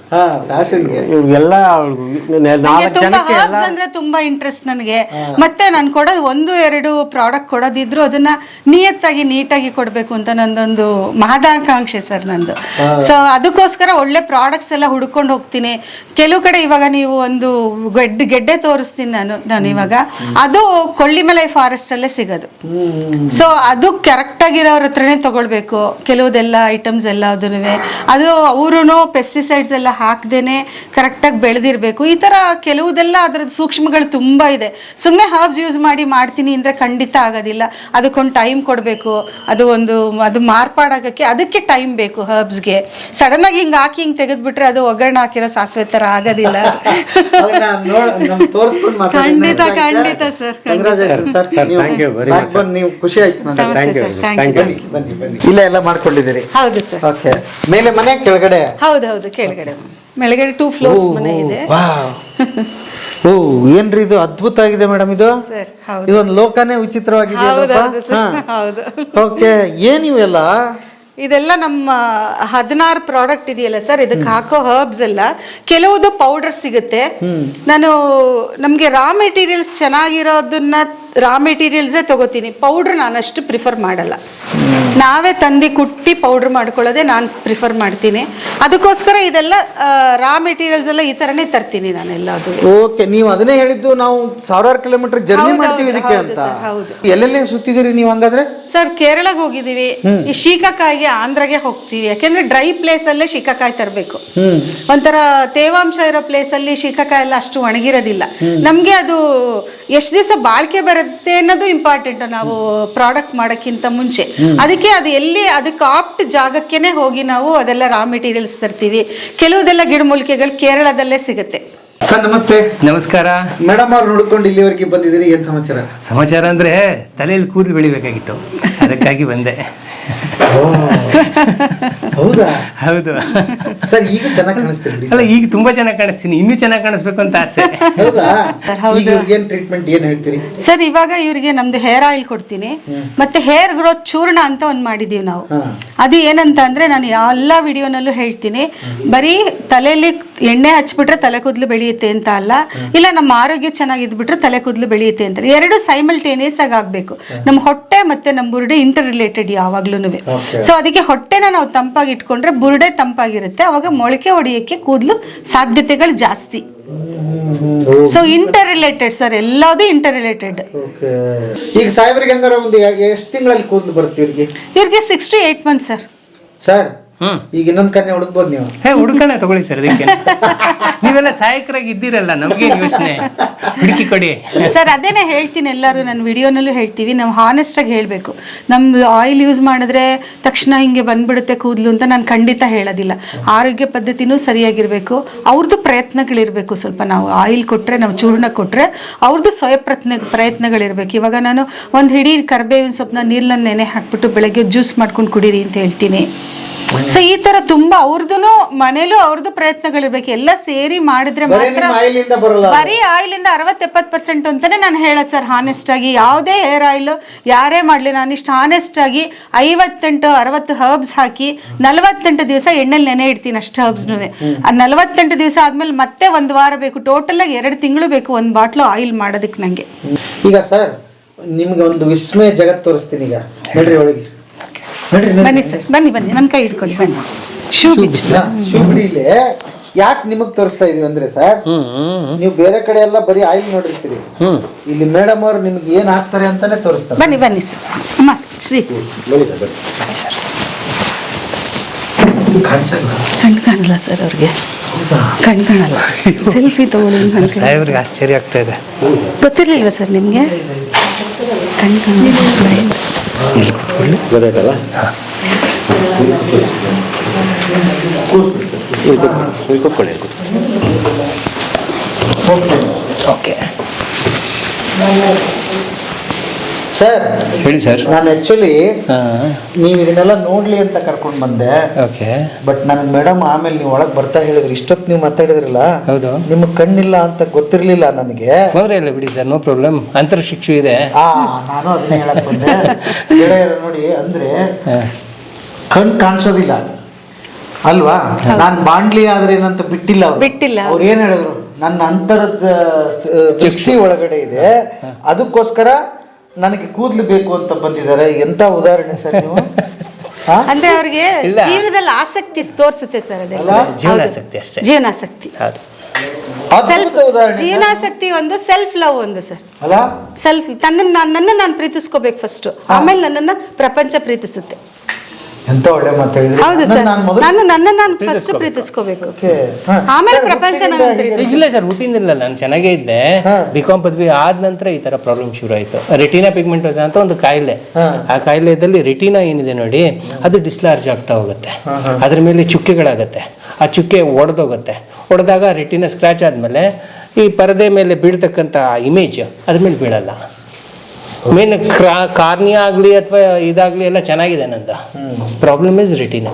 ಎಲ್ಲ 4 ಜನಕ್ಕೆ ಅಂದ್ರೆ ತುಂಬಾ ಇಂಟ್ರೆಸ್ಟ್ ನನಗೆ. ಮತ್ತೆ ನಾನು ಕೊಡೋದು 1-2 ಪ್ರಾಡಕ್ಟ್ ಕೊಡೋದಿದ್ರು ಅದನ್ನ ನಿಯತ್ತಾಗಿ ನೀಟಾಗಿ ಕೊಡ್ಬೇಕು ಅಂತ ನಂದೊಂದು ಮಹದಾಕಾಂಕ್ಷೆ ಸರ್ ನಂದು. ಸೊ ಅದಕ್ಕೋಸ್ಕರ ಒಳ್ಳೆ ಪ್ರಾಡಕ್ಟ್ಸ್ ಎಲ್ಲ ಹುಡ್ಕೊಂಡು ಹೋಗ್ತೀನಿ. ಕೆಲವು ಕಡೆ ಇವಾಗ ನೀವು ಒಂದು ಗೆಡ್ಡೆ ತೋರಿಸ್ತೀನಿ ನಾನು ಇವಾಗ, ಅದು ಕೊಳ್ಳಿಮಲೈ ಫಾರೆಸ್ಟ್ ಅಲ್ಲೇ ಸಿಗೋದು. ಸೊ ಅದು ಕರೆಕ್ಟ್ ಆಗಿರೋರ ಹತ್ರನೇ ತಗೊಳ್ಬೇಕು. ಕೆಲವುದೆಲ್ಲ ಐಟಮ್ಸ್ ಎಲ್ಲ ಅದು ಅವರು ಪೆಸ್ಟಿಸೈಡ್ಸ್ ಎಲ್ಲ ಹಾಕ್ದೇನೆ ಕರೆಕ್ಟಾಗಿ ಬೆಳೆದಿರ್ಬೇಕು. ಈ ತರ ಕೆಲವುದೆಲ್ಲ ಅದ್ರದ್ದು ಸೂಕ್ಷ್ಮಗಳು ತುಂಬಾ ಇದೆ. ಸುಮ್ಮನೆ ಹರ್ಬ್ಸ್ ಯೂಸ್ ಮಾಡ್ತೀನಿ ಅಂದ್ರೆ ಖಂಡಿತ ಆಗೋದಿಲ್ಲ. ಅದಕ್ಕೊಂದು ಟೈಮ್ ಕೊಡಬೇಕು. ಅದು ಮಾರ್ಪಾಡಾಗಕ್ಕೆ ಅದಕ್ಕೆ ಟೈಮ್ ಬೇಕು. ಹರ್ಬ್ಸ್ಗೆ ಸಡನ್ ಆಗಿ ಹಿಂಗೆ ಹಾಕಿ ಹಿಂಗೆ ತೆಗೆದ್ಬಿಟ್ರೆ ಅದು ಒಗ್ಗರಣೆ ಹಾಕಿರೋ ಸಾಸಿವೆ ತರ ಆಗೋದಿಲ್ಲ. ಖಂಡಿತ ಖಂಡಿತ ಸರ್. ನೀವು ಖುಷಿ ಆಯ್ತು. ಇಲ್ಲ ಎಲ್ಲ ಮಾಡ್ಕೊಂಡಿದ್ದೀರಿ? ಹೌದು ಸರ್. ಓಕೆ, ಮೇಲೆ ಮನೆ ಕೆಳಗಡೆ? ಹೌದೌದು, ಕೆಳಗಡೆ ಮೇಲ್ಗಡೆ 2 ಫ್ಲೋರ್ಸ್ ಮನೆ ಇದೆ. ಓ, ಏನ್ರಿ ಇದು ಅದ್ಭುತ ಆಗಿದೆ ಮೇಡಮ್. ಇದು ಇದೊಂದು ಲೋಕನೇ ವಿಚಿತ್ರವಾಗಿದೆ. ಓಕೆ, ಏನ್ ಇವೆಲ್ಲ? ಇದೆಲ್ಲ ನಮ್ಮ 16 ಪ್ರಾಡಕ್ಟ್ ಇದೆಯಲ್ಲ ಸರ್, ಇದಕ್ಕೆ ಹಾಕೋ ಹರ್ಬ್ಸ್ ಎಲ್ಲ ಕೆಲವುದು ಪೌಡರ್ ಸಿಗುತ್ತೆ. ನಮಗೆ ರಾ ಮೆಟೀರಿಯಲ್ಸ್ ಚೆನ್ನಾಗಿರೋದನ್ನ ರಾ ಮೆಟೀರಿಯಲ್ಸೇ ತಗೋತೀನಿ. ಪೌಡ್ರ್ ನಾನು ಅಷ್ಟು ಪ್ರಿಫರ್ ಮಾಡಲ್ಲ. ನಾವೇ ತಂದು ಕುಟ್ಟಿ ಪೌಡ್ರ್ ಮಾಡ್ಕೊಳ್ಳೋದೇ ನಾನು ಪ್ರಿಫರ್ ಮಾಡ್ತೀನಿ. ಅದಕ್ಕೋಸ್ಕರ ಇದೆಲ್ಲ ರಾ ಮೆಟೀರಿಯಲ್ಸ್ ಎಲ್ಲ ಈ ಥರನೇ ತರ್ತೀನಿ ನಾನೆಲ್ಲ. ಅದು ಓಕೆ, ನೀವು ಅದನ್ನೇ ಹೇಳಿದ್ದು, ನಾವು 1000 ಕಿಲೋಮೀಟರ್ ಜರ್ನಿ ಮಾಡ್ತೀವಿ ಇದಕ್ಕೆ ಅಂತ. ಎಲ್ಲೆಲ್ಲಿ ಸುತ್ತಿದ್ದೀರಿ ನೀವು ಹಂಗಾದ್ರೆ? ಸರ್, ಕೇರಳಗೆ ಹೋಗಿದ್ದೀವಿ. ಈ ಶೀಕಕಾಯಿಗೆ ಆಂಧ್ರಗೆ ಹೋಗ್ತೀವಿ. ಯಾಕೆಂದ್ರೆ ಡ್ರೈ ಪ್ಲೇಸ್ ಅಲ್ಲೇ ಶೀಕಕಾಯಿ ತರಬೇಕು. ಒಂಥರ ತೇವಾಂಶ ಇರೋ ಪ್ಲೇಸ್ ಅಲ್ಲಿ ಶೀಕಕಾಯಿ ಎಲ್ಲ ಅಷ್ಟು ಒಣಗಿರೋದಿಲ್ಲ. ನಮ್ಗೆ ಅದು ಎಷ್ಟು ದಿವಸ ಬಾಳಿಕೆ ಬರುತ್ತೆ ಅನ್ನೋದು ಇಂಪಾರ್ಟೆಂಟ್ ನಾವು ಪ್ರಾಡಕ್ಟ್ ಮಾಡೋಕ್ಕಿಂತ ಮುಂಚೆ. ಅದಕ್ಕೆ ಅದು ಎಲ್ಲಿ ಅದಕ್ಕೆ ಆಪ್ಟ್ ಜಾಗಕ್ಕೇನೆ ಹೋಗಿ ನಾವು ಅದೆಲ್ಲ ರಾ ಮೆಟೀರಿಯಲ್ಸ್ ತರ್ತೀವಿ. ಕೆಲವುದೆಲ್ಲ ಗಿಡಮೂಲಿಕೆಗಳು ಕೇರಳದಲ್ಲೇ ಸಿಗುತ್ತೆ. ಸರ್ ನಮಸ್ತೆ. ನಮಸ್ಕಾರ ಮೇಡಮ್. ಅವ್ರು ನೋಡ್ಕೊಂಡು ಇಲ್ಲಿವರೆಗೆ ಬಂದಿದ್ದೀರಿ, ಏನ್ ಸಮಾಚಾರ? ಸಮಾಚಾರ ಅಂದ್ರೆ ತಲೆಯಲ್ಲಿ ಕೂದಲು ಬೆಳಿಬೇಕಾಗಿತ್ತು, ಅದಕ್ಕಾಗಿ ಬಂದೆ. ಹೌದಾ? ಹೌದು. ಸರ್ ಈಗ ಚೆನ್ನಾಗಿ ಕಾಣಿಸ್ತೀರಿ ಬಿಡಿ ಅಲ್ಲ ಸರ್. ಈಗ ತುಂಬಾ ಚೆನ್ನಾಗಿ ಕಾಣಿಸ್ತೀನಿ, ಇನ್ನೂ ಚೆನ್ನಾಗಿ ಕಾಣಿಸ್ಬೇಕು ಅಂತ ಆಸೆ. ಹೌದಾ? ಹೌದು. ಈಗ ಏನ್ ಟ್ರೀಟ್ಮೆಂಟ್ ಏನ್ ಹೇಳ್ತೀರಿ? ಸರ್ ಇವಾಗ ಇವ್ರಿಗೆ ನಮ್ದು ಹೇರ್ ಆಯಿಲ್ ಕೊಡ್ತೀನಿ, ಮತ್ತೆ ಹೇರ್ ಗ್ರೋತ್ ಚೂರ್ಣ ಅಂತ ಒಂದು ಮಾಡಿದೀವಿ ನಾವು. ಅದು ಏನಂತ ಅಂದ್ರೆ ನಾನು ಎಲ್ಲ ವಿಡಿಯೋನಲ್ಲೂ ಹೇಳ್ತೀನಿ, ಬರೀ ತಲೆಯಲ್ಲಿ ಎಣ್ಣೆ ಹಚ್ಬಿಟ್ರೆ ತಲೆ ಕೂದಲು ಬೆಳೆಯುತ್ತೆ ಅಂತ ಅಲ್ಲ, ಇಲ್ಲ ನಮ್ಮ ಆರೋಗ್ಯ ಚೆನ್ನಾಗಿದ್ಬಿಟ್ರೆ ತಲೆ ಕೂದಲು ಬೆಳೆಯುತ್ತೆ ಅಂತ. ಎರಡು ಸೈಮಲ್ಟೇನಿಯಸ್ ಆಗಿ ಆಗ್ಬೇಕು. ನಮ್ಮ ಹೊಟ್ಟೆ ಮತ್ತೆ ನಮ್ಮ ಬುರುಡೆ ಇಂಟರ್ ರಿಲೇಟೆಡ್ ಯಾವಾಗ್ಲೂ. ಸೊ ಅದಕ್ಕೆ ಹೊಟ್ಟೆನ ನಾವು ತಂಪಾಗಿ ಇಟ್ಕೊಂಡ್ರೆ ಬುರುಡೆ ತಂಪಾಗಿರುತ್ತೆ, ಅವಾಗ ಮೊಳಕೆ ಹೊಡೆಯಕ್ಕೆ ಕೂದಲು ಸಾಧ್ಯತೆಗಳು ಜಾಸ್ತಿ. ಸೊ ಇಂಟರ್ ರಿಲೇಟೆಡ್ ಸರ್, ಎಲ್ಲದೂ ಇಂಟರ್ ರಿಲೇಟೆಡ್. ಈಗ ಸಾಹೇಬ್ರಿಗೆ ಹಂಗಾರ ಒಂದು ಎಷ್ಟು ತಿಂಗಳಲ್ಲಿ ಕೂದಲು ಬರುತ್ತೆ ಇವ್ರಿಗೆ 6 to 8 months ಸರ್. ಸರ್ ಈಗ ಇನ್ನೊಂದು ಕನ್ಯೆ ಹುಡುಕ್ಬೋದು ನೀವು? ಹುಡುಕಣ ತಗೊಳ್ಳಿ ಸರ್, ಅದಕ್ಕೆ ನೀವೆಲ್ಲ ಸಹಾಯಕರಾಗಿ ಇದ್ದೀರಲ್ಲ, ನಮ್ಗೆ ಯೋಚನೆ ಹುಡುಕಿ ಕೊಡಿ ಸರ್. ಅದೇನೇ ಹೇಳ್ತೀನಿ, ಎಲ್ಲರೂ ನನ್ನ ವಿಡಿಯೋನಲ್ಲೂ ಹೇಳ್ತೀವಿ, ನಾವು ಹಾನೆಸ್ಟ್ ಆಗಿ ಹೇಳಬೇಕು. ನಮ್ದು ಆಯಿಲ್ ಯೂಸ್ ಮಾಡಿದ್ರೆ ತಕ್ಷಣ ಹಿಂಗೆ ಬಂದ್ಬಿಡುತ್ತೆ ಕೂದಲು ಅಂತ ನಾನು ಖಂಡಿತ ಹೇಳೋದಿಲ್ಲ. ಆರೋಗ್ಯ ಪದ್ಧತಿನೂ ಸರಿಯಾಗಿರಬೇಕು, ಅವ್ರದ್ದು ಪ್ರಯತ್ನಗಳಿರಬೇಕು. ಸ್ವಲ್ಪ ನಾವು ಆಯಿಲ್ ಕೊಟ್ಟರೆ, ನಾವು ಚೂರ್ಣ ಕೊಟ್ಟರೆ ಅವ್ರದ್ದು ಪ್ರಯತ್ನಗಳಿರಬೇಕು. ಇವಾಗ ನಾನು ಒಂದು ಹಿಡಿ ಕರಿಬೇವಿನ ಸೊಪ್ಪನ್ನ ನೀರ್ನಲ್ಲಿ ನೆನೆ ಹಾಕ್ಬಿಟ್ಟು ಬೆಳಗ್ಗೆ ಜ್ಯೂಸ್ ಮಾಡ್ಕೊಂಡು ಕುಡೀರಿ ಅಂತ ಹೇಳ್ತೀನಿ. ಸೊ ಈ ತರ ತುಂಬಾ ಅವ್ರದ್ದು ಮನೇಲೂ ಅವ್ರದ್ದು ಪ್ರಯತ್ನಗಳಿರ್ಬೇಕು, ಎಲ್ಲ ಸೇರಿ ಮಾಡಿದ್ರೆ ಮಾತ್ರ. ಬರೀ ಆಯಿಲಿಂದ 60-70% ಅಂತಾನೆ ನಾನು ಹೇಳೋದು ಸರ್, ಹಾನೆಸ್ಟ್ ಆಗಿ. ಯಾವುದೇ ಹೇರ್ ಆಯಿಲ್ ಯಾರೇ ಮಾಡಲಿ, ನಾನು ಇಷ್ಟು ಹಾನೆಸ್ಟ್ ಆಗಿ 58-60 ಹರ್ಬ್ಸ್ ಹಾಕಿ 48 ದಿವಸ ಎಣ್ಣೆಲಿ ನೆನೆ ಇಡ್ತೀನಿ, ಅಷ್ಟು ಹರ್ಬ್ಸ್ನು. ಆ 48 ದಿವಸ ಆದ್ಮೇಲೆ ಮತ್ತೆ 1 ವಾರ ಬೇಕು, ಟೋಟಲ್ ಆಗಿ 2 ತಿಂಗಳು ಬೇಕು ಒಂದು ಬಾಟ್ಲು ಆಯಿಲ್ ಮಾಡೋದಕ್ಕೆ ನಂಗೆ. ಈಗ ಸರ್ ನಿಮ್ಗೆ ಒಂದು ವಿಸ್ಮಯ ಜಗತ್ತು ತೋರಿಸ್ತೀನಿ. ಈಗ ನಡ್ರಿ ಒಳಗೆ, ಬನ್ನಿ ಸರ್, ಬನ್ನಿ ನನ್ನ ಕೈ ಹಿಡ್ಕೊಳ್ಳಿ, ಬನ್ನಿ. ಶೂ ಬಿಡಿಲೆ ಯಾಕೆ ನಿಮಗ್ ತೋರಿಸ್ತಾ ಇದೀವಿ ಅಂದ್ರೆ ಸರ್, ನೀವು ಬೇರೆ ಕಡೆ ಎಲ್ಲ ಬರೀ ಆಯಿಲ್ ನೋಡಿರ್ತೀರಿ, ಇಲ್ಲಿ ಮೇಡಮ್ ಅವ್ರು ನಿಮ್ಗೆ ಏನ್ ಹಾಕ್ತಾರೆ ಅಂತಾನೆ ತೋರಿಸ್ತಾರೆ. ಬನ್ನಿ ಸರ್. ಅಮ್ಮ ಶ್ರೀ ಕಣ್ ಕಾಣಲ್ಲ ಸರ್ ಅವ್ರಿಗೆ, ಕಣ್ ಕಾಣಲ್ಲ. ಸೆಲ್ಫಿ ತಗೊಳ್ಳಿ. ಸಾಹೇಬ್ರಿಗೆ ಆಶ್ಚರ್ಯ ಆಗ್ತಾ ಇದೆ. ಗೊತ್ತಿರ್ಲಿಲ್ವಾ ಸರ್ ನಿಮ್ಗೆ? ಕಣ್ ಕಾಣಲ್ಲ. ಗೊತ್ತಾಯ್ತಲ್ಲ? ಓಕೆ ಸರ್, ಹೇಳಿ ಸರ್. ನಾನು ಆಕ್ಚುಲಿ ನೀವು ಇದನ್ನೆಲ್ಲ ನೋಡ್ಲಿ ಅಂತ ಕರ್ಕೊಂಡು ಬಂದೆ. ಓಕೆ. ಬಟ್ ನನಗೆ ಮೇಡಮ್ ಆಮೇಲೆ ನೀವು ಒಳಗೆ ಬರ್ತಾ ಹೇಳಿದ್ರು, ಇಷ್ಟೊತ್ತು ನೀವು ಮಾತಾಡಿದ್ರಲ್ಲ, ಹೌದು, ನಿಮಗೆ ಕಣ್ಣಿಲ್ಲ ಅಂತ ಗೊತ್ತಿರ್ಲಿಲ್ಲ ನನಗೆ. ತೊಂದರೆ ಇಲ್ಲ ಬಿಡಿ ಸರ್, ನೋ ಪ್ರಾಬ್ಲಮ್. ಅಂತರಶಿಕ್ಷು ಇದೆ. ನಾನು ಅದನ್ನೇ ಹೇಳಕ್ ಬಂದೆ. ಗೆಳೆಯರು ನೋಡಿ, ಅಂದ್ರೆ ಕಣ್ ಕಾಣಿಸೋದಿಲ್ಲ ಅಲ್ವಾ? ನಾನು ಬಾಂಡ್ಲಿ ಆದ್ರೆ ಏನಂತ ಬಿಟ್ಟಿಲ್ಲ. ಅವ್ರು ಏನ್ ಹೇಳಿದ್ರು, ನನ್ನ ಅಂತರದ ದೃಷ್ಟಿ ಒಳಗಡೆ ಇದೆ, ಅದಕ್ಕೋಸ್ಕರ ನನಗೆ ಕೂದಲು ಬೇಕು ಅಂತ ಬಂದಿದ್ದಾರೆ. ಎಂತ ಉದಾಹರಣೆ ಸರ್ ನೀವು. ಅಂದ್ರೆ ಅವ್ರಿಗೆ ಜೀವನದಲ್ಲಿ ಆಸಕ್ತಿ ತೋರಿಸುತ್ತೆ ಸರ್, ಅದೆಲ್ಲ ಜೀವನಾಸಕ್ತಿ ಅಷ್ಟೇ. ಜೀವನಾಸಕ್ತಿ, ಜೀವನಾಸಕ್ತಿ ಒಂದು, ಸೆಲ್ಫ್ ಲವ್ ಒಂದು ಸರ್. ಅಲ್ಲ, ಸೆಲ್ಫ್ ನನ್ನನ್ನು ನಾನು ಪ್ರೀತಿಸ್ಕೋಬೇಕು ಫಸ್ಟ್, ಆಮೇಲೆ ನನ್ನನ್ನು ಪ್ರಪಂಚ ಪ್ರೀತಿಸುತ್ತೆ. ಎಂತ ಒಳ್ಳೆ ಮಾತು ಹೇಳಿದ್ರಿ. ಹೌದು ಸರ್, ನಾನು ಫಸ್ಟ್ ಪ್ರೀತಿಸ್ಕೋಬೇಕು, ಆಮೇಲೆ ಪ್ರಪಂಚ. ಇಲ್ಲ ಸರ್, ಹುಟ್ಟಿನಿಲ್ಲ ನಾನು ಚೆನ್ನಾಗೇ ಇದ್ದೆ. ಬಿಕಾಂ ಪದವಿ ಆದ ನಂತರ ಈ ತರ ಪ್ರಾಬ್ಲಮ್ ಶುರು ಆಯ್ತು. ರೆಟಿನಾ ಪಿಗ್ಮೆಂಟೋಸ ಅಂತ ಒಂದು ಕಾಯಿಲೆ. ಆ ಕಾಯಿಲೆದಲ್ಲಿ ರೆಟಿನಾ ಏನಿದೆ ನೋಡಿ, ಅದು ಡಿಸ್ಲಾರ್ಜ್ ಆಗ್ತಾ ಹೋಗುತ್ತೆ, ಅದ್ರ ಮೇಲೆ ಚುಕ್ಕೆಗಳಾಗತ್ತೆ, ಆ ಚುಕ್ಕೆ ಒಡೆದೋಗುತ್ತೆ. ಒಡೆದಾಗ ರೆಟಿನಾ ಸ್ಕ್ರಾಚ್ ಆದ್ಮೇಲೆ ಈ ಪರದೆ ಮೇಲೆ ಬೀಳ್ತಕ್ಕಂಥ ಇಮೇಜ್ ಅದ್ರ ಮೇಲೆ ಬೀಳಲ್ಲ. ಮೇನ್ ಕಾರ್ನಿಯಾ ಆಗಲಿ ಅಥವಾ ಇದಾಗಲಿ ಎಲ್ಲ ಚೆನ್ನಾಗಿದೆ ನಂದು. Problem is retina.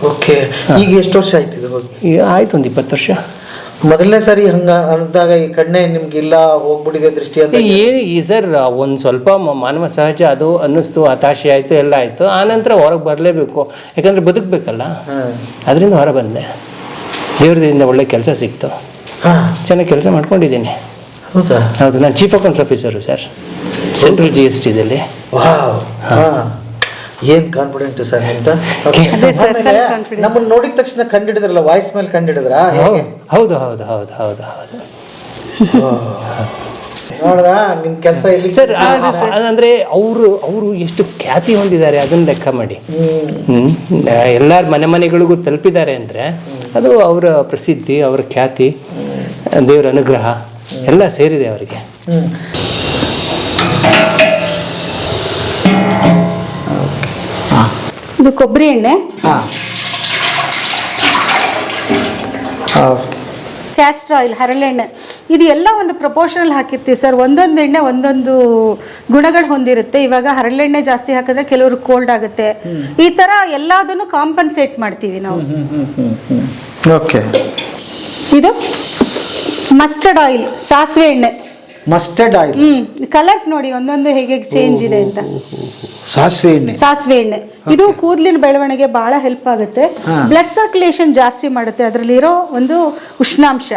ಓಕೆ. ಈಗ ಎಷ್ಟು ವರ್ಷ ಆಯ್ತು ಇದು? ಆಯ್ತು ಒಂದು 20 ವರ್ಷ. ಮೊದಲನೇ ಸಾರಿ ಹಂಗ ಅಂದಾಗ ಈ ಕಣ್ಣೆ ನಿಮ್ಗಿಲ್ಲ ಹೋಗ್ಬಿಟ್ಟಿದೆ ದೃಷ್ಟಿ ಅಂತ ಈ ಸರ್ ಒಂದು ಸ್ವಲ್ಪ ಮಾನವ ಸಹಜ ಅದು ಅನ್ನಿಸ್ತು, ಹತಾಶೆ ಆಯ್ತು, ಎಲ್ಲ ಆಯ್ತು. ಆನಂತರ ಹೊರಗೆ ಬರಲೇಬೇಕು, ಯಾಕಂದ್ರೆ ಬದುಕಬೇಕಲ್ಲ. ಅದರಿಂದ ಹೊರ ಬಂದೆ. ದೇವ್ರದಿಂದ ಒಳ್ಳೆ ಕೆಲಸ ಸಿಕ್ತು, ಚೆನ್ನಾಗಿ ಕೆಲಸ ಮಾಡ್ಕೊಂಡಿದ್ದೀನಿ. ಹೌದಾ? ಹೌದು, ನಾನು chief accounts officer sir, central GST-ದಲ್ಲಿ. ಏನ್ ಕಾನ್ಫಿಡೆಂಟ್ ಸರ್ ಅಂತ. ನಮ್ಮನ್ನ ನೋಡಿದ ತಕ್ಷಣ ಕಂಡಿಡಿದ್ರಲ್ಲ, ವಾಯ್ಸ್ ಮೇಲೆ ಕಂಡಿಡಿದ್ರ? ಹೌದು ಹೌದು ಹೌದು ಹೌದು ಹೌದು. ನೋಡ್ದ ನಿಮ್ ಕೆಲಸ ಇಲ್ಲಿ ಸರ್. ಅಂದ್ರೆ ಅವರು ಎಷ್ಟು ಖ್ಯಾತಿ ಹೊಂದಿದ್ದಾರೆ ಅದನ್ನ ಲೆಕ್ಕ ಮಾಡಿ. ಎಲ್ಲಾರ ಮನೆಗಳಿಗೂ ತಲುಪಿದ್ದಾರೆ ಅಂದ್ರೆ ಅದು ಅವರ ಪ್ರಸಿದ್ಧಿ, ಅವರ ಖ್ಯಾತಿ, ದೇವರ ಅನುಗ್ರಹ ಎಲ್ಲ ಸೇರಿದೆ ಅವರಿಗೆ. ಇದು ಕೊಬ್ಬರಿ ಎಣ್ಣೆ, ಕ್ಯಾಸ್ಟರ್ ಆಯಿಲ್, ಹರಳೆಣ್ಣೆ, ಇದು ಎಲ್ಲ ಒಂದು ಪ್ರಪೋರ್ಷನಲ್ ಹಾಕಿರ್ತೀವಿ ಸರ್. ಒಂದೊಂದು ಎಣ್ಣೆ ಒಂದೊಂದು ಗುಣಗಳು ಹೊಂದಿರುತ್ತೆ. ಇವಾಗ ಹರಳೆಣ್ಣೆ ಜಾಸ್ತಿ ಹಾಕಿದ್ರೆ ಕೆಲವರು ಕೋಲ್ಡ್ ಆಗುತ್ತೆ. ಈ ತರ ಎಲ್ಲದನ್ನು ಕಾಂಪನ್ಸೇಟ್ ಮಾಡ್ತೀವಿ ನಾವು. ಓಕೆ. ಇದು ಮಸ್ಟರ್ಡ್ ಆಯಿಲ್, ಸಾಸಿವೆ ಎಣ್ಣೆ. Mustard oil. ಕಲರ್ಸ್ ನೋಡಿ ಒಂದೊಂದು ಹೇಗೆ ಚೇಂಜ್ ಇದೆ ಅಂತ. ಸಾಸಿವೆ ಎಣ್ಣೆ. ಸಾಸಿವೆ ಎಣ್ಣೆ ಇದು ಕೂದಲಿನ ಬೆಳವಣಿಗೆ ಬಹಳ ಹೆಲ್ಪ್ ಆಗುತ್ತೆ. ಬ್ಲಡ್ ಸರ್ಕ್ಯುಲೇಷನ್ ಜಾಸ್ತಿ ಮಾಡುತ್ತೆ ಅದರಲ್ಲಿರೋ ಒಂದು ಉಷ್ಣಾಂಶ.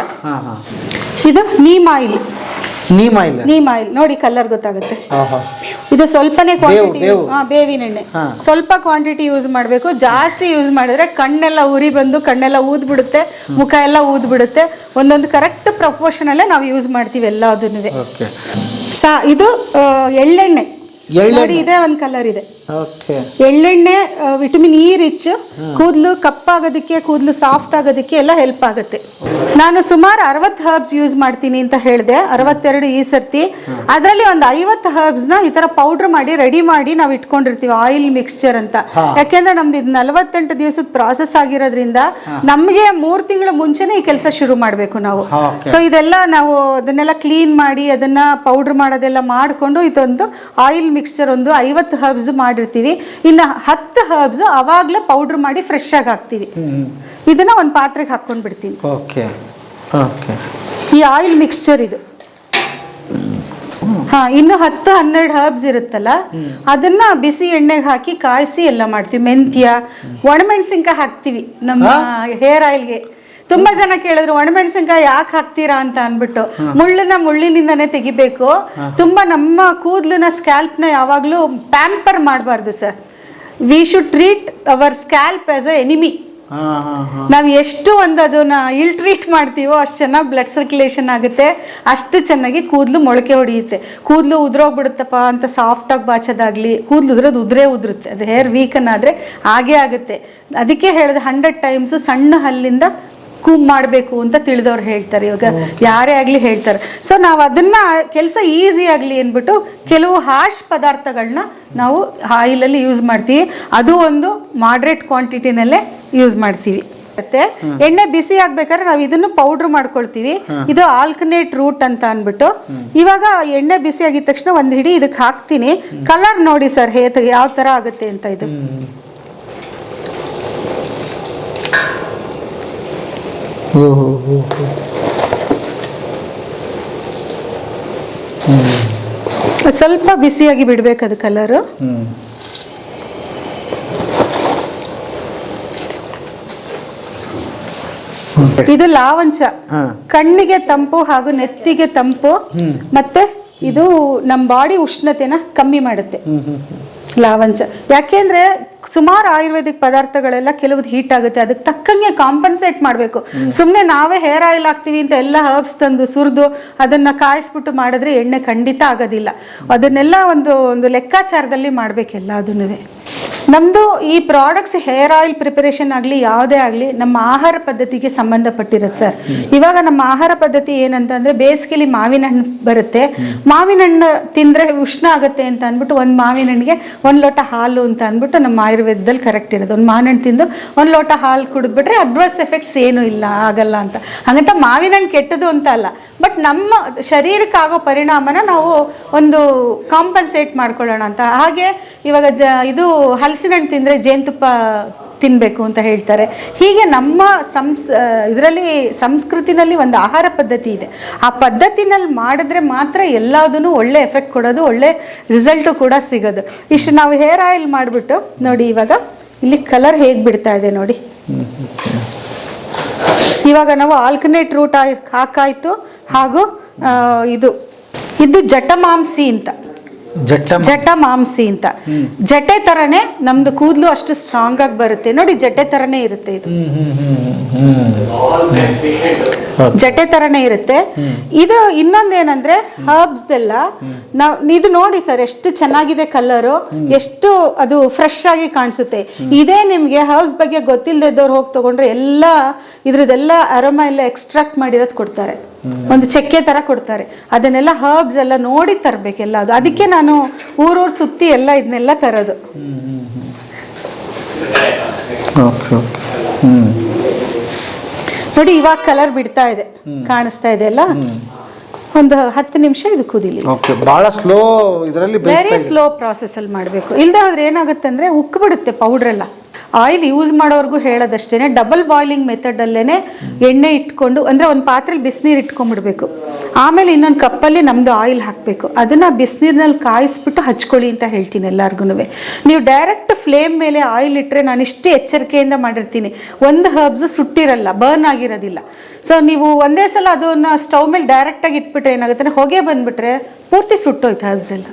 ಇದು neem oil. Neem oil. Neem oil ನೋಡಿ ಕಲರ್ ಗೊತ್ತಾಗುತ್ತೆ. ಇದು ಸ್ವಲ್ಪನೇ ಕ್ವಾಂಟಿಟಿ, ಬೇವಿನ ಎಣ್ಣೆ ಸ್ವಲ್ಪ ಕ್ವಾಂಟಿಟಿ ಯೂಸ್ ಮಾಡಬೇಕು. ಜಾಸ್ತಿ ಯೂಸ್ ಮಾಡಿದ್ರೆ ಕಣ್ಣೆಲ್ಲ ಉರಿ ಬಂದು ಕಣ್ಣೆಲ್ಲ ಊದ್ ಬಿಡುತ್ತೆ, ಮುಖ ಎಲ್ಲ ಊದ್ ಬಿಡುತ್ತೆ. ಒಂದೊಂದು ಕರೆಕ್ಟ್ ಪ್ರಪೋರ್ಷನ್ ಅಲ್ಲೇ ನಾವು ಯೂಸ್ ಮಾಡ್ತೀವಿ ಎಲ್ಲದನ್ನು. ಇದು ಎಳ್ಳೆಣ್ಣೆ ನೋಡಿ, ಇದೇ ಒಂದು ಕಲರ್ ಇದೆ. ಎಳ್ಳೆಣ್ಣೆ ವಿಟಮಿನ್ ಇ ರಿಚ್, ಕೂದಲು ಕಪ್ಪಾಗೋದಕ್ಕೆ, ಕೂದಲು ಸಾಫ್ಟ್ ಆಗೋದಕ್ಕೆ ಎಲ್ಲ ಹೆಲ್ಪ್ ಆಗುತ್ತೆ. ನಾನು ಸುಮಾರು 60 ಹರ್ಬ್ಸ್ ಯೂಸ್ ಮಾಡ್ತೀನಿ ಅಂತ ಹೇಳಿದೆ, 62 ಈ ಸರ್ತಿ. ಅದರಲ್ಲಿ ಒಂದು 50 ಹರ್ಬ್ಸ್ನ ಈ ಥರ ಪೌಡ್ರ್ ಮಾಡಿ ರೆಡಿ ಮಾಡಿ ನಾವು ಇಟ್ಕೊಂಡಿರ್ತೀವಿ, ಆಯಿಲ್ ಮಿಕ್ಸ್ಚರ್ ಅಂತ. ಯಾಕೆಂದ್ರೆ ನಮ್ದು ಇದು 48 ದಿವಸದ ಪ್ರಾಸೆಸ್ ಆಗಿರೋದ್ರಿಂದ ನಮಗೆ 3 ತಿಂಗಳ ಮುಂಚೆನೇ ಈ ಕೆಲಸ ಶುರು ಮಾಡಬೇಕು ನಾವು. ಸೊ ಇದೆಲ್ಲ ನಾವು ಅದನ್ನೆಲ್ಲ ಕ್ಲೀನ್ ಮಾಡಿ ಅದನ್ನ ಪೌಡ್ರ್ ಮಾಡೋದೆಲ್ಲ ಮಾಡಿಕೊಂಡು ಇದೊಂದು ಆಯಿಲ್ ಮಿಕ್ಸ್ಚರ್ ಒಂದು 50 ಹರ್ಬ್ಸ್ ಮಾಡಿರ್ತೀವಿ. ಇನ್ನು 10 ಹರ್ಬ್ಸ್ ಅವಾಗಲೇ ಪೌಡ್ರ್ ಮಾಡಿ ಫ್ರೆಶ್ ಆಗಿ ಹಾಕ್ತೀವಿ. ಇದನ್ನ ಒಂದು ಪಾತ್ರೆಗೆ ಹಾಕೊಂಡು ಬಿಡ್ತೀನಿ. ಈ ಆಯಿಲ್ ಮಿಕ್ಸ್ಚರ್ ಇದು. ಇನ್ನು 10-12 ಹರ್ಬ್ಸ್ ಇರುತ್ತಲ್ಲ, ಅದನ್ನ ಬಿಸಿ ಎಣ್ಣೆಗೆ ಹಾಕಿ ಕಾಯಿಸಿ ಎಲ್ಲ ಮಾಡ್ತೀವಿ. ಮೆಂತ್ಯ, ಒಣಮೆಣಸಿನ್ಕಾಯಿ ಹಾಕ್ತೀವಿ ನಮ್ಮ ಹೇರ್ ಆಯಿಲ್ಗೆ. ತುಂಬಾ ಜನ ಕೇಳಿದ್ರು ಒಣಮೆಣಸಿನ್ಕಾಯಿ ಯಾಕೆ ಹಾಕ್ತೀರಾ ಅಂತ ಅಂದ್ಬಿಟ್ಟು. ಮುಳ್ಳಿನಿಂದನೇ ತೆಗಿಬೇಕು. ತುಂಬಾ ನಮ್ಮ ಕೂದಲಿನ ಸ್ಕ್ಯಾಲ್ಪ್ನ ಯಾವಾಗಲೂ ಪ್ಯಾಂಪರ್ ಮಾಡಬಾರ್ದು ಸರ್. We should treat our scalp as a enemy. ನಾವು ಎಷ್ಟು ಒಂದು ಅದನ್ನ ಇಲ್ ಟ್ರೀಟ್ ಮಾಡ್ತೀವೋ ಅಷ್ಟು ಚೆನ್ನಾಗಿ ಬ್ಲಡ್ ಸರ್ಕ್ಯುಲೇಷನ್ ಆಗುತ್ತೆ, ಅಷ್ಟು ಚೆನ್ನಾಗಿ ಕೂದಲು ಮೊಳಕೆ ಹೊಡೆಯುತ್ತೆ. ಕೂದಲು ಉದುರೋಗ್ಬಿಡುತ್ತಪ್ಪ ಅಂತ ಸಾಫ್ಟಾಗಿ ಬಾಚೋದಾಗ್ಲಿ, ಕೂದಲು ಉದುರುತ್ತೆ. ಅದು ಹೇರ್ ವೀಕನ್ ಆದರೆ ಹಾಗೇ ಆಗುತ್ತೆ. ಅದಕ್ಕೆ ಹೇಳಿದೆ 100 ಟೈಮ್ಸು ಸಣ್ಣ ಹಲ್ಲಿಂದ ಕೂಮ್ ಮಾಡಬೇಕು ಅಂತ ತಿಳಿದವ್ರು ಹೇಳ್ತಾರೆ. ಇವಾಗ ಯಾರೇ ಆಗಲಿ ಹೇಳ್ತಾರೆ. ಸೊ ನಾವು ಅದನ್ನ ಕೆಲಸ ಈಸಿ ಆಗಲಿ ಅಂದ್ಬಿಟ್ಟು ಕೆಲವು ಹಾರ್ಶ್ ಪದಾರ್ಥಗಳನ್ನ ನಾವು ಆಯಿಲಲ್ಲಿ ಯೂಸ್ ಮಾಡ್ತೀವಿ. ಅದು ಒಂದು ಮಾಡ್ರೇಟ್ ಕ್ವಾಂಟಿಟಿನಲ್ಲೇ ಯೂಸ್ ಮಾಡ್ತೀವಿ. ಮತ್ತೆ ಎಣ್ಣೆ ಬಿಸಿ ಆಗ್ಬೇಕಾದ್ರೆ ನಾವು ಇದನ್ನು ಪೌಡ್ರ್ ಮಾಡ್ಕೊಳ್ತೀವಿ. ಇದು ಆಲ್ಕನೇಟ್ ರೂಟ್ ಅಂತ ಅಂದ್ಬಿಟ್ಟು. ಇವಾಗ ಎಣ್ಣೆ ಬಿಸಿ ಆಗಿದ ತಕ್ಷಣ ಒಂದು ಹಿಡಿ ಇದಕ್ಕೆ ಹಾಕ್ತೀನಿ. ಕಲರ್ ನೋಡಿ ಸರ್ ಯಾವ ಥರ ಆಗುತ್ತೆ ಅಂತ. ಇದು ಸ್ವಲ್ಪ ಬಿಸಿಯಾಗಿ ಬಿಡ್ಬೇಕು ಅದು ಕಲರು. ಇದು ಲಾವಂಚ, ಕಣ್ಣಿಗೆ ತಂಪು ಹಾಗೂ ನೆತ್ತಿಗೆ ತಂಪು, ಮತ್ತೆ ಇದು ನಮ್ಮ ಬಾಡಿ ಉಷ್ಣತೆನ ಕಮ್ಮಿ ಮಾಡುತ್ತೆ ಲಾವಂಚ. ಯಾಕೆಂದ್ರೆ ಸುಮಾರು ಆಯುರ್ವೇದಿಕ್ ಪದಾರ್ಥಗಳೆಲ್ಲ ಕೆಲವ್ದು ಹೀಟ್ ಆಗುತ್ತೆ, ಅದಕ್ಕೆ ತಕ್ಕಂಗೆ ಕಾಂಪನ್ಸೇಟ್ ಮಾಡಬೇಕು. ಸುಮ್ಮನೆ ನಾವೇ ಹೇರ್ ಆಯಿಲ್ ಹಾಕ್ತೀವಿ ಅಂತ ಎಲ್ಲ ಹರ್ಬ್ಸ್ ತಂದು ಸುರಿದು ಅದನ್ನು ಕಾಯಿಸ್ಬಿಟ್ಟು ಮಾಡಿದ್ರೆ ಎಣ್ಣೆ ಖಂಡಿತ ಆಗೋದಿಲ್ಲ. ಅದನ್ನೆಲ್ಲ ಒಂದು ಲೆಕ್ಕಾಚಾರದಲ್ಲಿ ಮಾಡಬೇಕೆಲ್ಲ. ಅದನ್ನೇ ನಮ್ಮದು ಈ ಪ್ರಾಡಕ್ಟ್ಸ್ ಹೇರ್ ಆಯಿಲ್ ಪ್ರಿಪರೇಷನ್ ಆಗಲಿ ಯಾವುದೇ ಆಗಲಿ ನಮ್ಮ ಆಹಾರ ಪದ್ಧತಿಗೆ ಸಂಬಂಧಪಟ್ಟಿರುತ್ತೆ ಸರ್. ಇವಾಗ ನಮ್ಮ ಆಹಾರ ಪದ್ಧತಿ ಏನಂತಂದರೆ, ಬೇಸಿಗೆಲಿ ಮಾವಿನ ಹಣ್ಣು ಬರುತ್ತೆ, ಮಾವಿನ ಹಣ್ಣು ತಿಂದರೆ ಉಷ್ಣ ಆಗುತ್ತೆ ಅಂತ ಅಂದ್ಬಿಟ್ಟು ಒಂದು ಮಾವಿನ ಹಣ್ಣಿಗೆ 1 ಲೋಟ ಹಾಲು ಅಂತ ಅಂದ್ಬಿಟ್ಟು ನಮ್ಮ ಆಯುರ್ವೇದದಲ್ಲಿ ಕರೆಕ್ಟ್ ಇರೋದು. ಒಂದು ಮಾವಿನ ಹಣ್ಣು ತಿಂದು 1 ಲೋಟ ಹಾಲು ಕುಡಿದ್ಬಿಟ್ರೆ ಅಡ್ವರ್ಸ್ ಎಫೆಕ್ಟ್ಸ್ ಏನೂ ಆಗಲ್ಲ ಅಂತ. ಹಾಗಂತ ಮಾವಿನ ಹಣ್ಣು ಕೆಟ್ಟದು ಅಂತ ಅಲ್ಲ, ಬಟ್ ನಮ್ಮ ಶರೀರಕ್ಕಾಗೋ ಪರಿಣಾಮನ ನಾವು ಒಂದು ಕಾಂಪನ್ಸೇಟ್ ಮಾಡ್ಕೊಳ್ಳೋಣ ಅಂತ. ಹಾಗೆ ಇವಾಗ ಇದು ಹಲಸಿನ ಹಣ್ಣು ತಿಂದರೆ ಜೇನುತುಪ್ಪ ತಿನ್ನಬೇಕು ಅಂತ ಹೇಳ್ತಾರೆ. ಹೀಗೆ ನಮ್ಮ ಇದರಲ್ಲಿ ಸಂಸ್ಕೃತಿನಲ್ಲಿ ಒಂದು ಆಹಾರ ಪದ್ಧತಿ ಇದೆ. ಆ ಪದ್ಧತಿನಲ್ಲಿ ಮಾಡಿದ್ರೆ ಮಾತ್ರ ಎಲ್ಲದೂ ಒಳ್ಳೆ ಎಫೆಕ್ಟ್ ಕೊಡೋದು, ಒಳ್ಳೆ ರಿಸಲ್ಟು ಕೂಡ ಸಿಗೋದು. ಇಷ್ಟು ನಾವು ಹೇರ್ ಆಯಿಲ್ ಮಾಡಿಬಿಟ್ಟು ನೋಡಿ, ಇವಾಗ ಇಲ್ಲಿ ಕಲರ್ ಹೇಗೆ ಬಿಡ್ತಾ ಇದೆ ನೋಡಿ. ಇವಾಗ ನಾವು ಆಲ್ಕನೇಟ್ ರೂಟ್ ಹಾಕಾಯ್ತು. ಹಾಗೂ ಇದು ಜಟಮಾಂಸಿ ಅಂತ, ಜಟಮಾಂಸಿ ಅಂತ. ಜಟೆ ತರನೇ ನಮ್ದು ಕೂದಲು ಅಷ್ಟು ಸ್ಟ್ರಾಂಗ್ ಆಗಿ ಬರುತ್ತೆ ನೋಡಿ. ಜಟೆ ತರನೇ ಇರುತ್ತೆ ಇದು, ಜಟೆ ತರನೇ ಇರುತ್ತೆ ಇದು. ಇನ್ನೊಂದೇನಂದ್ರೆ ಹರ್ಬ್ಸ್ ಎಲ್ಲ ಇದು ನೋಡಿ ಸರ್, ಎಷ್ಟು ಚೆನ್ನಾಗಿದೆ ಕಲರು, ಎಷ್ಟು ಅದು ಫ್ರೆಶ್ ಆಗಿ ಕಾಣಿಸುತ್ತೆ. ಇದೇ ನಿಮ್ಗೆ ಹರ್ಬ್ಸ್ ಬಗ್ಗೆ ಗೊತ್ತಿಲ್ಲದವ್ರು ಹೋಗಿ ತಗೊಂಡ್ರೆ ಎಲ್ಲ ಇದ್ರದ್ದೆಲ್ಲ ಅರೋಮಾ ಎಲ್ಲ ಎಕ್ಸ್ಟ್ರಾಕ್ಟ್ ಮಾಡಿರೋದು ಕೊಡ್ತಾರೆ, ಒಂದು ಚಕ್ಕೆ ತರ ಕೊಡ್ತಾರೆ. ಅದನ್ನೆಲ್ಲ ಹರ್ಬ್ಸ್ ಎಲ್ಲ ನೋಡಿ ತರಬೇಕೆಲ್ಲ. ಅದು ಅದಕ್ಕೆ ನಾನು ಊರೂರು ಸುತ್ತಿ ಎಲ್ಲ ಇದನ್ನೆಲ್ಲ ತರೋದು. ನೋಡಿ ಇವಾಗ ಕಲರ್ ಬಿಡ್ತಾ ಇದೆ, ಕಾಣಿಸ್ತಾ ಇದೆ ಅಲ್ಲ. ಒಂದು 10 ನಿಮಿಷ ಇದು ಕುದಿಲಿ. ಓಕೆ, ಭಾಳ ಸ್ಲೋ ಇದರಲ್ಲಿ ವೆರಿ ಸ್ಲೋ ಪ್ರಾಸೆಸಲ್ಲಿ ಮಾಡಬೇಕು. ಇಲ್ಲದೆ ಹೋದ್ರೆ ಏನಾಗುತ್ತೆ ಅಂದರೆ ಉಕ್ಕಿಬಿಡುತ್ತೆ ಪೌಡ್ರೆಲ್ಲ. ಆಯಿಲ್ ಯೂಸ್ ಮಾಡೋರ್ಗೂ ಹೇಳೋದಷ್ಟೇ, ಡಬಲ್ ಬಾಯ್ಲಿಂಗ್ ಮೆಥಡಲ್ಲೇ ಎಣ್ಣೆ ಇಟ್ಕೊಂಡು, ಅಂದರೆ ಒಂದು ಪಾತ್ರೆಲಿ ಬಿಸಿನೀರು ಇಟ್ಕೊಂಡ್ಬಿಡ್ಬೇಕು. ಆಮೇಲೆ ಇನ್ನೊಂದು ಕಪ್ಪಲ್ಲಿ ನಮ್ಮದು ಆಯಿಲ್ ಹಾಕಬೇಕು. ಅದನ್ನು ಬಿಸಿನೀರಿನಲ್ಲಿ ಕಾಯಿಸ್ಬಿಟ್ಟು ಹಚ್ಕೊಳ್ಳಿ ಅಂತ ಹೇಳ್ತೀನಿ ಎಲ್ಲರಿಗೂ. ನೀವು ಡೈರೆಕ್ಟ್ ಫ್ಲೇಮ್ ಮೇಲೆ ಆಯಿಲ್ ಇಟ್ಟರೆ, ನಾನು ಇಷ್ಟು ಎಚ್ಚರಿಕೆಯಿಂದ ಮಾಡಿರ್ತೀನಿ, ಒಂದು ಹರ್ಬ್ಸು ಸುಟ್ಟಿರಲ್ಲ, ಬರ್ನ್ ಆಗಿರೋದಿಲ್ಲ. ಸೊ ನೀವು ಒಂದೇ ಸಲ ಅದನ್ನು ಸ್ಟವ್ ಮೇಲೆ ಡೈರೆಕ್ಟಾಗಿ ಇಟ್ಬಿಟ್ರೆ ಏನಾಗುತ್ತೆ, ಹೊಗೆ ಬಂದುಬಿಟ್ರೆ ಪೂರ್ತಿ ಸುಟ್ಟೋಯ್ತು ಹರ್ಬ್ಸ್ ಎಲ್ಲ.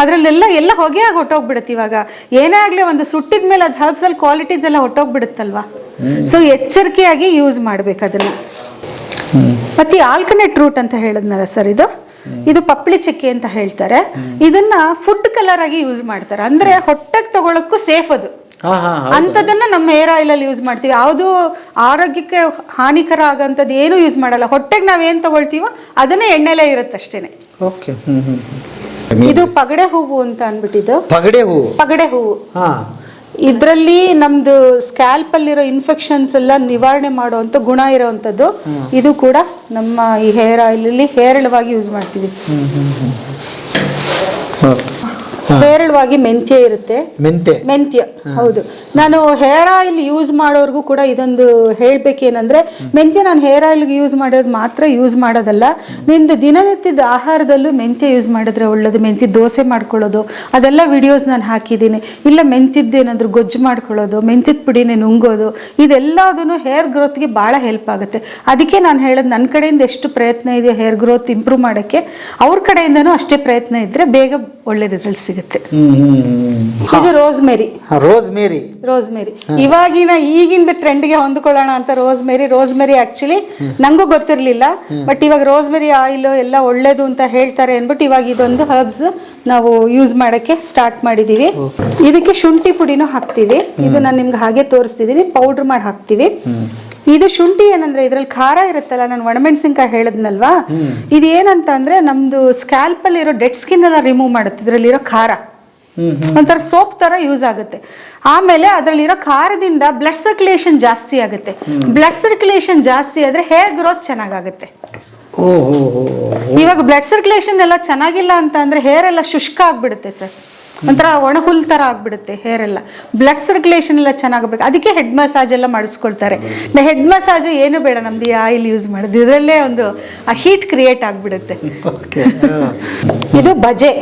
ಅದರಲ್ಲೆಲ್ಲ ಹೊಗೆ ಆಗಿ ಹೊಟ್ಟೋಗ್ಬಿಡುತ್ತೆ. ಇವಾಗ ಏನೇ ಆಗಲಿ ಒಂದು ಸುಟ್ಟಿದ ಮೇಲೆ ಅದು ಹರ್ಬ್ಸಲ್ಲಿ ಕ್ವಾಲಿಟೀಸ್ ಎಲ್ಲ ಹೊಟ್ಟೋಗ್ಬಿಡುತ್ತಲ್ವಾ. ಸೊ ಎಚ್ಚರಿಕೆಯಾಗಿ ಯೂಸ್ ಮಾಡ್ಬೇಕು ಅದನ್ನು. ಮತ್ತು ಆಲ್ಕನೇಟ್ ರೂಟ್ ಅಂತ ಹೇಳಿದ್ನಲ್ಲ ಸರ್, ಇದು ಪಪ್ಪಳಿ ಚಕ್ಕೆ ಅಂತ ಹೇಳ್ತಾರೆ. ಇದನ್ನ ಫುಡ್ ಕಲರ್ ಆಗಿ ಯೂಸ್ ಮಾಡ್ತಾರೆ, ಅಂದ್ರೆ ಹೊಟ್ಟೆಗೆ ತಗೊಳಕ್ಕೂ ಸೇಫ್ ಅದು. ಅಂಥದನ್ನ ನಮ್ಮ ಹೇರ್ ಆಯಿಲ್ ಅಲ್ಲಿ ಯೂಸ್ ಮಾಡ್ತೀವಿ. ಯಾವುದು ಆರೋಗ್ಯಕ್ಕೆ ಹಾನಿಕರ ಆಗೋಂಥದ್ದು ಏನು ಯೂಸ್ ಮಾಡಲ್ಲ. ಹೊಟ್ಟೆಗೆ ನಾವೇನು ತಗೊಳ್ತೀವೋ ಅದನ್ನೇ ಎಣ್ಣೆಲೇ ಇರುತ್ತೆ ಅಷ್ಟೇನೆ. ಓಕೆ. ಇದು ಪಗಡೆ ಹೂವು ಅಂತ ಅಂದ್ಬಿಟ್ಟಿದ್ದು. ಪಗಡೆ ಹೂವು. ಇದರಲ್ಲಿ ನಮ್ದು ಸ್ಕ್ಯಾಲ್ಪ್ ಅಲ್ಲಿರೋ ಇನ್ಫೆಕ್ಷನ್ಸ್ ಎಲ್ಲ ನಿವಾರಣೆ ಮಾಡುವಂಥ ಗುಣ ಇರೋವಂಥದ್ದು. ಇದು ಕೂಡ ನಮ್ಮ ಈ ಹೇರ್ ಆಯಿಲ್ ಅಲ್ಲಿ ಹೇರಳವಾಗಿ ಯೂಸ್ ಮಾಡ್ತೀವಿ. ಹೇರಳವಾಗಿ ಮೆಂತ್ಯ ಇರುತ್ತೆ. ಮೆಂತ್ಯ ಹೌದು. ನಾನು ಹೇರ್ ಆಯಿಲ್ ಯೂಸ್ ಮಾಡೋರ್ಗೂ ಕೂಡ ಇದೊಂದು ಹೇಳ್ಬೇಕೇನಂದ್ರೆ, ಮೆಂತ್ಯ ನಾನು ಹೇರ್ ಆಯಿಲ್ಗೆ ಯೂಸ್ ಮಾಡೋದು ಮಾತ್ರ ಯೂಸ್ ಮಾಡೋದಲ್ಲ, ನಿಂದು ದಿನನಿತ್ಯದ ಆಹಾರದಲ್ಲೂ ಮೆಂತ್ಯ ಯೂಸ್ ಮಾಡಿದ್ರೆ ಒಳ್ಳೇದು. ಮೆಂತ್ಯ ದೋಸೆ ಮಾಡ್ಕೊಳ್ಳೋದು ಅದೆಲ್ಲ ವಿಡಿಯೋಸ್ ನಾನು ಹಾಕಿದ್ದೀನಿ. ಇಲ್ಲ ಮೆಂತ್ಯದ್ದು ಏನಾದರೂ ಗೊಜ್ಜು ಮಾಡ್ಕೊಳ್ಳೋದು, ಮೆಂತ್ಯದ ಪುಡಿನೇ ನುಂಗೋದು, ಇದೆಲ್ಲದೂ ಹೇರ್ ಗ್ರೋತ್ಗೆ ಭಾಳ ಹೆಲ್ಪ್ ಆಗುತ್ತೆ. ಅದಕ್ಕೆ ನಾನು ಹೇಳೋದು, ನನ್ನ ಕಡೆಯಿಂದ ಎಷ್ಟು ಪ್ರಯತ್ನ ಇದೆಯೋ ಹೇರ್ ಗ್ರೋತ್ ಇಂಪ್ರೂವ್ ಮಾಡೋಕ್ಕೆ, ಅವ್ರ ಕಡೆಯಿಂದನೂ ಅಷ್ಟೇ ಪ್ರಯತ್ನ ಇದ್ದರೆ ಬೇಗ ಒಳ್ಳೆ ರಿಸಲ್ಟ್ ಸಿಗುತ್ತೆ. ಇದು ರೋಸ್ಮೇರಿ ಇವಾಗಿನ ಈಗಿಂದ ಟ್ರೆಂಡ್ಗೆ ಹೊಂದ್ಕೊಳ್ಳೋಣ ಅಂತ ರೋಸ್ಮೇರಿ ಆಕ್ಚುಲಿ ನಂಗೂ ಗೊತ್ತಿರಲಿಲ್ಲ. ಬಟ್ ಇವಾಗ ರೋಸ್ಮೇರಿ ಆಯಿಲ್ ಎಲ್ಲ ಒಳ್ಳೇದು ಅಂತ ಹೇಳ್ತಾರೆ ಅಂದ್ಬಿಟ್ಟು ಇವಾಗ ಇದೊಂದು ಹರ್ಬ್ಸ್ ನಾವು ಯೂಸ್ ಮಾಡೋಕ್ಕೆ ಸ್ಟಾರ್ಟ್ ಮಾಡಿದ್ದೀವಿ. ಇದಕ್ಕೆ ಶುಂಠಿ ಪುಡಿನೂ ಹಾಕ್ತೀವಿ. ಇದು ನಾನು ನಿಮ್ಗೆ ಹಾಗೆ ತೋರಿಸ್ತಿದ್ದೀನಿ, ಪೌಡ್ರ್ ಮಾಡಿ ಹಾಕ್ತೀವಿ. ಇದು ಶುಂಠಿ ಏನಂದ್ರೆ ಇದ್ರಲ್ಲಿ ಖಾರ ಇರುತ್ತಲ್ಲ, ನಾನು ಒಣಮೆಣಸಿನ್ಕಾಯಿ ಹೇಳಿದ್ನಲ್ವಾ, ಇದು ಏನಂತ ಅಂದ್ರೆ ನಮ್ದು ಸ್ಕ್ಯಾಲ್ಪ್ ಅಲ್ಲಿ ಇರೋ ಡೆಡ್ ಸ್ಕಿನ್ ಎಲ್ಲ ರಿಮೂವ್ ಮಾಡುತ್ತೆ. ಇದರಲ್ಲಿರೋ ಖಾರ ಒಂಥರ ಸೋಪ್ ತರ ಯೂಸ್ ಆಗುತ್ತೆ. ಆಮೇಲೆ ಅದರಲ್ಲಿರೋ ಖಾರದಿಂದ ಬ್ಲಡ್ ಸರ್ಕ್ಯುಲೇಷನ್ ಜಾಸ್ತಿ ಆಗುತ್ತೆ. ಬ್ಲಡ್ ಸರ್ಕ್ಯುಲೇಷನ್ ಜಾಸ್ತಿ ಆದ್ರೆ ಹೇರ್ ಗ್ರೋತ್ ಚೆನ್ನಾಗಾಗುತ್ತೆ. ಇವಾಗ ಬ್ಲಡ್ ಸರ್ಕ್ಯುಲೇಷನ್ ಎಲ್ಲ ಚೆನ್ನಾಗಿಲ್ಲ ಅಂತ ಅಂದ್ರೆ ಹೇರ್ ಎಲ್ಲ ಶುಷ್ಕ ಆಗ್ಬಿಡುತ್ತೆ ಸರ್, ಒಂಥರ ಒಣ ಹುಲ್ ಥರ ಆಗ್ಬಿಡುತ್ತೆ ಹೇರ್ ಎಲ್ಲ. ಬ್ಲಡ್ ಸರ್ಕ್ಯುಲೇಷನ್ ಎಲ್ಲ ಚೆನ್ನಾಗಬೇಕು. ಅದಕ್ಕೆ ಹೆಡ್ ಮಸಾಜ್ ಎಲ್ಲ ಮಾಡಿಸ್ಕೊಳ್ತಾರೆ. ಹೆಡ್ ಮಸಾಜ್ ಏನು ಬೇಡ, ನಮ್ದು ಈ ಆಯಿಲ್ ಯೂಸ್ ಮಾಡೋದು ಇದರಲ್ಲೇ ಒಂದು ಆ ಹೀಟ್ ಕ್ರಿಯೇಟ್ ಆಗಿಬಿಡುತ್ತೆ. ಇದು ಬಜೆ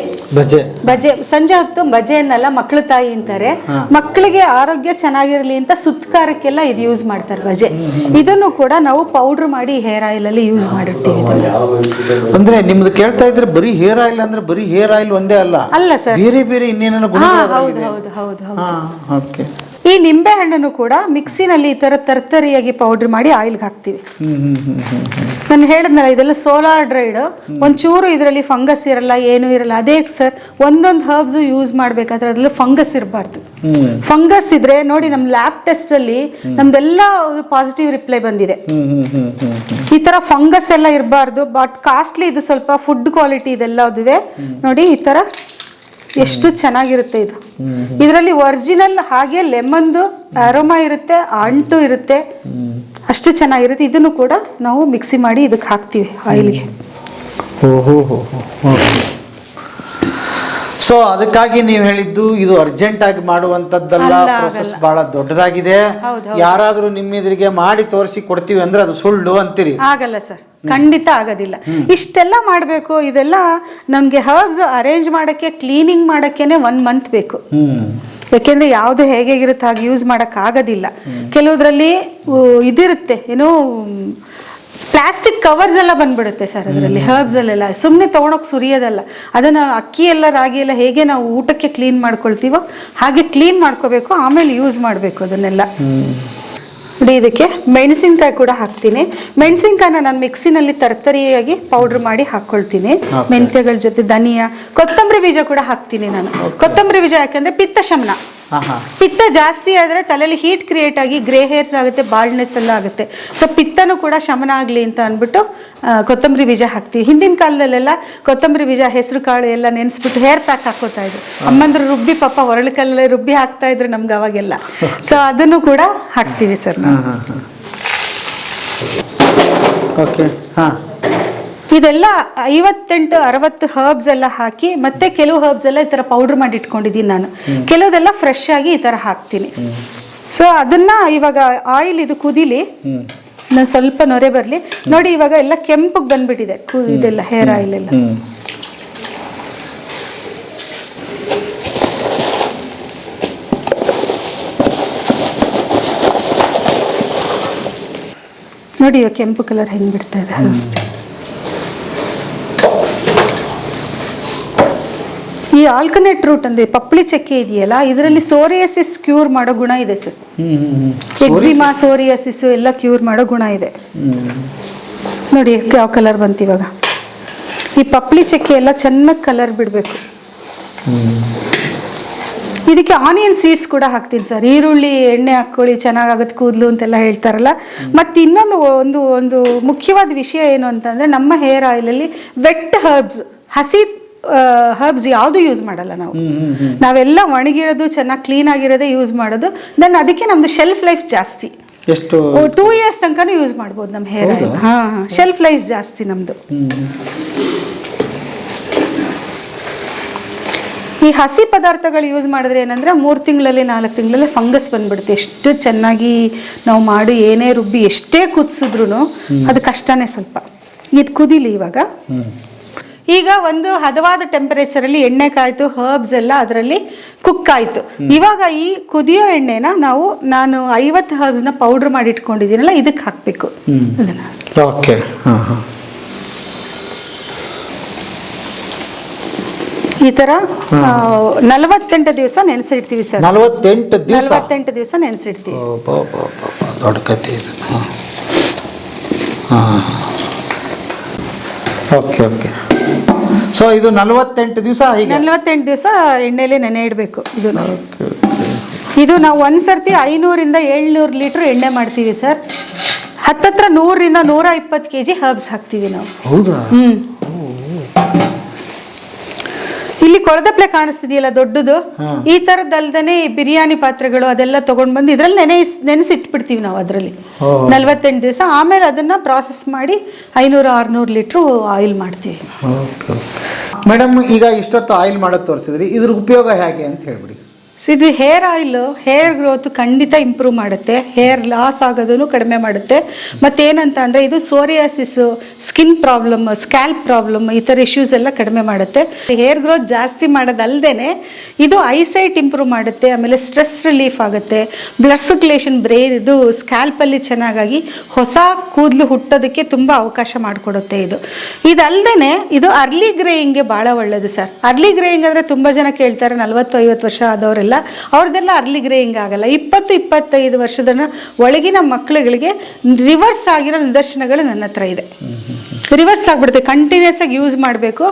ಸಂಜೆ ಹೊತ್ತು ಬಜೆಯನ್ನೆಲ್ಲ ಮಕ್ಕಳು ತಾಯಿ ಅಂತಾರೆ. ಮಕ್ಕಳಿಗೆ ಆರೋಗ್ಯ ಚೆನ್ನಾಗಿರಲಿ ಅಂತ ಸುತ್ತಕಾರಕ್ಕೆಲ್ಲ ಇದು ಯೂಸ್ ಮಾಡ್ತಾರೆ ಬಜೆ. ಇದನ್ನು ಕೂಡ ನಾವು ಪೌಡರ್ ಮಾಡಿ ಹೇರ್ ಆಯಿಲ್ ಅಲ್ಲಿ ಯೂಸ್ ಮಾಡಿರ್ತೀವಿ. ಅಂದ್ರೆ ನಿಮ್ದು ಕೇಳ್ತಾ ಇದ್ರೆ ಬರೀ ಹೇರ್ ಆಯಿಲ್ ಅಂದ್ರೆ ಬರೀ ಹೇರ್ ಆಯಿಲ್ ಒಂದೇ ಅಲ್ಲ ಸರ್, ಬೇರೆ ಬೇರೆ ಇನ್ನೇನೋ ಹೌದು. ಈ ನಿಂಬೆ ಹಣ್ಣನ್ನು ಕೂಡ ಮಿಕ್ಸಿನಲ್ಲಿ ಈ ತರ ತರ್ತರಿಯಾಗಿ ಪೌಡರ್ ಮಾಡಿ ಆಯಿಲ್ಗೆ ಹಾಕ್ತಿವಿ. ನಾನು ಹೇಳಿದ್ನಲ್ಲ ಇದೆಲ್ಲ ಸೋಲಾರ್ ಡ್ರೈಡ್, ಒಂಚೂರು ಇದರಲ್ಲಿ ಫಂಗಸ್ ಇರಲ್ಲ, ಏನೂ ಇರಲ್ಲ. ಅದೇ ಸರ್, ಒಂದೊಂದು ಹರ್ಬ್ಸ್ ಯೂಸ್ ಮಾಡ್ಬೇಕಾದ್ರೆ ಅದ್ರಲ್ಲಿ ಫಂಗಸ್ ಇರಬಾರ್ದು. ಫಂಗಸ್ ಇದ್ರೆ ನೋಡಿ, ನಮ್ಮ ಲ್ಯಾಬ್ ಟೆಸ್ಟ್ ಅಲ್ಲಿ ನಮ್ದೆಲ್ಲ ಪಾಸಿಟಿವ್ ರಿಪ್ಲೈ ಬಂದಿದೆ. ಈ ತರ ಫಂಗಸ್ ಎಲ್ಲ ಇರಬಾರ್ದು. ಬಟ್ ಕಾಸ್ಟ್ಲಿ ಇದು, ಸ್ವಲ್ಪ ಫುಡ್ ಕ್ವಾಲಿಟಿ ಇದೆಲ್ಲ ಅದುವೆ. ನೋಡಿ ಈ ತರ ಎಷ್ಟು ಚೆನ್ನಾಗಿರುತ್ತೆ ಇದು. ಇದರಲ್ಲಿ ಒರಿಜಿನಲ್ ಹಾಗೆ ಲೆಮನ್ದು ಅರೋಮಾ ಇರುತ್ತೆ, ಅಂಟು ಇರುತ್ತೆ, ಅಷ್ಟು ಚೆನ್ನಾಗಿರುತ್ತೆ. ಇದನ್ನು ಕೂಡ ನಾವು ಮಿಕ್ಸಿ ಮಾಡಿ ಇದಕ್ಕೆ ಹಾಕ್ತೀವಿ ಆಯಿಲ್ಗೆ. ಸೊ ಅದಕ್ಕಾಗಿ ನೀವು ಹೇಳಿದ್ದು ಇದು ಅರ್ಜೆಂಟ್ ಆಗಿ ಮಾಡುವಂತದ್ದಲ್ಲ, ಪ್ರೋಸೆಸ್ ಬಹಳ ದೊಡ್ಡದಾಗಿದೆ. ಯಾರಾದ್ರೂ ನಿಮ್ಮ ಎದುರಿಗೆ ಮಾಡಿ ತೋರಿಸಿ ಕೊಡ್ತೀವಿ ಅಂದ್ರೆ ಅದು ಸುಳ್ಳು ಅಂತೀರಿ? ಆಗಲ್ಲ ಸರ್, ಖಂಡಿತ ಆಗೋದಿಲ್ಲ. ಇಷ್ಟೆಲ್ಲ ಮಾಡಬೇಕು. ಇದೆಲ್ಲ ನಮಗೆ ಹರ್ಬ್ಸ್ ಅರೇಂಜ್ ಮಾಡೋಕ್ಕೆ, ಕ್ಲೀನಿಂಗ್ ಮಾಡೋಕ್ಕೇನೆ 1 ಮಂತ್ ಬೇಕು. ಯಾಕೆಂದ್ರೆ ಯಾವುದು ಹೇಗಿರುತ್ತೆ ಹಾಗೆ ಯೂಸ್ ಮಾಡೋಕ್ಕಾಗೋದಿಲ್ಲ. ಕೆಲವುದ್ರಲ್ಲಿ ಇದಿರುತ್ತೆ, ಏನೋ ಪ್ಲಾಸ್ಟಿಕ್ ಕವರ್ಸ್ ಎಲ್ಲ ಬಂದ್ಬಿಡುತ್ತೆ ಸರ್ ಅದರಲ್ಲಿ. ಹರ್ಬ್ಸ್ ಅಲ್ಲೆಲ್ಲ ಸುಮ್ಮನೆ ತೊಗೊಳಕ್ಕೆ ಸುರಿಯೋದಲ್ಲ. ಅದನ್ನು ಅಕ್ಕಿ ಎಲ್ಲ ರಾಗಿ ಎಲ್ಲ ಹೇಗೆ ನಾವು ಊಟಕ್ಕೆ ಕ್ಲೀನ್ ಮಾಡ್ಕೊಳ್ತೀವೋ ಹಾಗೆ ಕ್ಲೀನ್ ಮಾಡ್ಕೋಬೇಕು, ಆಮೇಲೆ ಯೂಸ್ ಮಾಡಬೇಕು ಅದನ್ನೆಲ್ಲ. ನೋಡಿ ಇದಕ್ಕೆ ಮೆಣಸಿನ್ಕಾಯಿ ಕೂಡ ಹಾಕ್ತೀನಿ. ಮೆಣಸಿನ್ಕಾಯಿನ ನಾನು ಮಿಕ್ಸಿನಲ್ಲಿ ತರ್ತರಿಯಾಗಿ ಪೌಡ್ರ್ ಮಾಡಿ ಹಾಕ್ಕೊಳ್ತೀನಿ. ಮೆಂತ್ಯಗಳ ಜೊತೆ ಧನಿಯಾ, ಕೊತ್ತಂಬರಿ ಬೀಜ ಕೂಡ ಹಾಕ್ತೀನಿ ನಾನು. ಕೊತ್ತಂಬರಿ ಬೀಜ ಯಾಕಂದ್ರೆ ಪಿತ್ತ ಶಮನ. ಪಿತ್ತ ಜಾಸ್ತಿ ಆದರೆ ತಲೆಯಲ್ಲಿ ಹೀಟ್ ಕ್ರಿಯೇಟ್ ಆಗಿ ಗ್ರೇ ಹೇರ್ಸ್ ಆಗುತ್ತೆ, ಬಾಲ್ಡ್ನೆಸ್ ಎಲ್ಲ ಆಗುತ್ತೆ. ಸೊ ಪಿತ್ತನೂ ಕೂಡ ಶಮನ ಆಗಲಿ ಅಂತ ಅಂದ್ಬಿಟ್ಟು ಕೊತ್ತಂಬರಿ ಬೀಜ ಹಾಕ್ತೀವಿ. ಹಿಂದಿನ ಕಾಲದಲ್ಲೆಲ್ಲ ಕೊತ್ತಂಬರಿ ಬೀಜ, ಹೆಸರು ಕಾಳು ಎಲ್ಲ ನೆನೆಸ್ಬಿಟ್ಟು ಹೇರ್ ಪ್ಯಾಕ್ ಹಾಕೋತಾ ಇದ್ರು. ಅಮ್ಮಂದ್ರು ರುಬ್ಬಿ ಪಾಪ ಹೊರಳಿಕಲ್ಲೇ ರುಬ್ಬಿ ಹಾಕ್ತಾ ಇದ್ರು ನಮ್ಗೆ ಅವಾಗೆಲ್ಲ. ಸೊ ಅದನ್ನು ಕೂಡ ಹಾಕ್ತೀವಿ ಸರ್ ನಾವು. ಓಕೆ. ಹಾಂ, ಇದೆಲ್ಲ 58-60 ಹರ್ಬ್ಸ್ ಎಲ್ಲ ಹಾಕಿ ಮತ್ತೆ ಕೆಲವು ಹರ್ಬ್ಸ್ ಎಲ್ಲ ಈ ಥರ ಪೌಡ್ರ್ ಮಾಡಿ ಇಟ್ಕೊಂಡಿದ್ದೀನಿ ನಾನು. ಕೆಲವುದೆಲ್ಲ ಫ್ರೆಶ್ ಆಗಿ ಈ ಥರ ಹಾಕ್ತೀನಿ. ಸೊ ಅದನ್ನ ಇವಾಗ ಆಯಿಲ್ ಇದು ಕುದಿಲಿ, ನಾನು ಸ್ವಲ್ಪ ನೊರೆ ಬರಲಿ. ನೋಡಿ ಇವಾಗ ಎಲ್ಲ ಕೆಂಪಗೆ ಬಂದ್ಬಿಟ್ಟಿದೆ ಇದೆಲ್ಲ ಹೇರ್ ಆಯಿಲ್ ಎಲ್ಲ. ನೋಡಿ ಕೆಂಪು ಕಲರ್ ಹೆಂಗೆ ಬಿಡ್ತಾ ಇದೆ ಅಷ್ಟೇ. ಈ ಆಲ್ಕನೇಟ್ ರೂಟ್ ಅಂದ್ರೆ ಪಪ್ಪಳಿ ಚಕ್ಕೆ ಇದೆಯಲ್ಲ, ಇದರಲ್ಲಿ ಸೋರಿಯಾಸಿಸ್ ಕ್ಯೂರ್ ಮಾಡೋ ಗುಣ ಇದೆ ಸರ್. ಎಕ್ಸಿಮಾ, ಸೋರಿಯಾಸಿಸ್ ಎಲ್ಲ ಕ್ಯೂರ್ ಮಾಡೋ ಗುಣ ಇದೆ. ನೋಡಿ ಯಾವ ಕಲರ್ ಬಂತು ಇವಾಗ. ಈ ಪಪ್ಪಳಿ ಚಕ್ಕೆ ಎಲ್ಲ ಚೆನ್ನಾಗಿ ಕಲರ್ ಬಿಡಬೇಕು. ಇದಕ್ಕೆ ಆನಿಯನ್ ಸೀಡ್ಸ್ ಕೂಡ ಹಾಕ್ತೀನಿ ಸರ್. ಈರುಳ್ಳಿ ಎಣ್ಣೆ ಹಾಕ್ಕೊಳ್ಳಿ ಚೆನ್ನಾಗಾಗುತ್ತೆ ಕೂದಲು ಅಂತೆಲ್ಲ ಹೇಳ್ತಾರಲ್ಲ. ಮತ್ತು ಇನ್ನೊಂದು ಒಂದು ಮುಖ್ಯವಾದ ವಿಷಯ ಏನು ಅಂತಂದರೆ, ನಮ್ಮ ಹೇರ್ ಆಯಿಲಲ್ಲಿ ವೆಟ್ ಹರ್ಬ್ಸ್, ಹಸಿ ಹರ್ಬ್ಸ್ ಯಾವುದು ಯೂಸ್ ಮಾಡಲ್ಲ ನಾವು. ನಾವೆಲ್ಲ ಒಣಗಿರೋದು ಚೆನ್ನಾಗಿ ಕ್ಲೀನ್ ಆಗಿರೋದೇ ಯೂಸ್ ಮಾಡೋದು. ದೆನ್ ಅದಕ್ಕೆ ನಮ್ದು ಶೆಲ್ಫ್ ಲೈಫ್ ಜಾಸ್ತಿ. ಎಷ್ಟು 2 years ತನಕನೂ ಯೂಸ್ ಮಾಡ್ಬೋದು ನಮ್ಮ ಹೇರ್ ಆಯಿಲ್. ಶೆಲ್ಫ್ ಲೈಫ್ ಜಾಸ್ತಿ ನಮ್ಮದು. ಈ ಹಸಿ ಪದಾರ್ಥಗಳು ಯೂಸ್ ಮಾಡಿದ್ರೆ ಏನಂದ್ರೆ 3 ತಿಂಗಳಲ್ಲಿ 4 ತಿಂಗಳಲ್ಲಿ ಫಂಗಸ್ ಬಂದ್ಬಿಡುತ್ತೆ. ಎಷ್ಟು ಚೆನ್ನಾಗಿ ನಾವು ಮಾಡಿ ಏನೇ ರುಬ್ಬಿ ಎಷ್ಟೇ ಕುದಿಸಿದ್ರು ಅದು ಕಷ್ಟನೇ ಸ್ವಲ್ಪ. ಇದು ಕುದಿಲಿ ಇವಾಗ. ಈಗ ಒಂದು ಹದವಾದ ಟೆಂಪರೇಚರಲ್ಲಿ ಎಣ್ಣೆ ಕಾಯ್ತು, ಹರ್ಬ್ಸ್ ಎಲ್ಲ ಅದರಲ್ಲಿ ಕುಕ್ ಆಯಿತು. ಇವಾಗ ಈ ಕುದಿಯೋ ಎಣ್ಣೆನ ನಾನು 50 ಹರ್ಬ್ಸ್ನ ಪೌಡ್ರ್ ಮಾಡಿ ಇಟ್ಕೊಂಡಿದ್ದೀನಲ್ಲ ಇದಕ್ಕೆ ಹಾಕಬೇಕು. ಅದನ್ನು ಓಕೆ. ಈ ಥರ 48 ದಿವಸ ನೆನೆಸಿಡ್ತೀವಿ ಸರ್. 48 ದಿವಸ ನೆನೆಸಿಡ್ತೀವಿ. ದೊಡ್ಡ ಕಥೆ ಇದು. Okay okay. ಸೊ ಇದು 48 ದಿವಸ 48 ದಿವಸ ಎಣ್ಣೆಲೆ ನೆನೆ ಇಡಬೇಕು. ಇದು ನಾವು ಒಂದ್ಸರ್ತಿ 500-700 ಲೀಟ್ರ್ ಎಣ್ಣೆ ಮಾಡ್ತೀವಿ ಸರ್. ಹತ್ತತ್ರ 100-120 kg ಹರ್ಬ್ಸ್ ಹಾಕ್ತೀವಿ ನಾವು. ಹೌದಾ? ಇಲ್ಲಿ ಕೊಳದಪ್ಲೆ ಕಾಣಿಸ್ತಿದೆಯಲ್ಲ ದೊಡ್ಡದು, ಈ ತರದಲ್ದೇನೆ ಬಿರಿಯಾನಿ ಪಾತ್ರೆಗಳು ಅದೆಲ್ಲ ತಗೊಂಡ್ ಬಂದು ಇದ್ರಲ್ಲಿ ನೆನೆಸಿಟ್ಬಿಡ್ತೀವಿ ನಾವು. ಅದರಲ್ಲಿ 48 ದಿವಸ. ಆಮೇಲೆ ಅದನ್ನ ಪ್ರಾಸೆಸ್ ಮಾಡಿ 500-600 ಲೀಟ್ರ್ ಆಯಿಲ್ ಮಾಡ್ತೀವಿ. ಮೇಡಮ್, ಈಗ ಇಷ್ಟೊತ್ತು ಆಯಿಲ್ ಮಾಡೋದು ತೋರಿಸಿದ್ರಿ, ಇದ್ರ ಉಪಯೋಗ ಹೇಗೆ ಅಂತ ಹೇಳ್ಬಿಡಿ. ಇದು ಹೇರ್ ಆಯಿಲ್ ಹೇರ್ ಗ್ರೋತ್ ಖಂಡಿತ ಇಂಪ್ರೂವ್ ಮಾಡುತ್ತೆ, ಹೇರ್ ಲಾಸ್ ಆಗೋದನ್ನು ಕಡಿಮೆ ಮಾಡುತ್ತೆ. ಮತ್ತೇನಂತ ಅಂದರೆ ಇದು psoriasis, skin problem, scalp problem, ಈ ಥರ ಇಶ್ಯೂಸ್ ಎಲ್ಲ ಕಡಿಮೆ ಮಾಡುತ್ತೆ. ಹೇರ್ ಗ್ರೋತ್ ಜಾಸ್ತಿ ಮಾಡೋದಲ್ದೇ ಇದು ಐಸೈಟ್ ಇಂಪ್ರೂವ್ ಮಾಡುತ್ತೆ. ಆಮೇಲೆ ಸ್ಟ್ರೆಸ್ ರಿಲೀಫ್ ಆಗುತ್ತೆ, ಬ್ಲಡ್ ಸರ್ಕ್ಯುಲೇಷನ್ ಬ್ರೈನ್ ಇದು ಸ್ಕ್ಯಾಲ್ಪಲ್ಲಿ ಚೆನ್ನಾಗಾಗಿ ಹೊಸ ಕೂದಲು ಹುಟ್ಟೋದಕ್ಕೆ ತುಂಬ ಅವಕಾಶ ಮಾಡಿಕೊಡುತ್ತೆ. ಇದಲ್ದೇ ಇದು ಅರ್ಲಿ ಗ್ರೇಯಿಂಗ್ಗೆ ಭಾಳ ಒಳ್ಳೆಯದು ಸರ್. ಅರ್ಲಿ ಗ್ರೇಯಿಂಗ್ ಅಂದರೆ ತುಂಬ ಜನ ಕೇಳ್ತಾರೆ, 40-50 ವರ್ಷ ಆದವರೆಲ್ಲ ಅವ್ರದ್ದೆಲ್ಲ ಅರ್ಲಿ ಗ್ರೇಯಿಂಗ್ ಆಗಲ್ಲ. 20-25 ವರ್ಷದ ಒಳಗಿನ ಮಕ್ಕಳುಗಳಿಗೆ ರಿವರ್ಸ್ ಆಗಿರೋ ನಿದರ್ಶನಗಳು ನನ್ನ ಹತ್ರ ಇದೆ. ರಿವರ್ಸ್ ಆಗಿಬಿಡುತ್ತೆ. ಕಂಟಿನ್ಯೂಸ್ ಆಗಿ ಯೂಸ್ ಮಾಡಬೇಕು.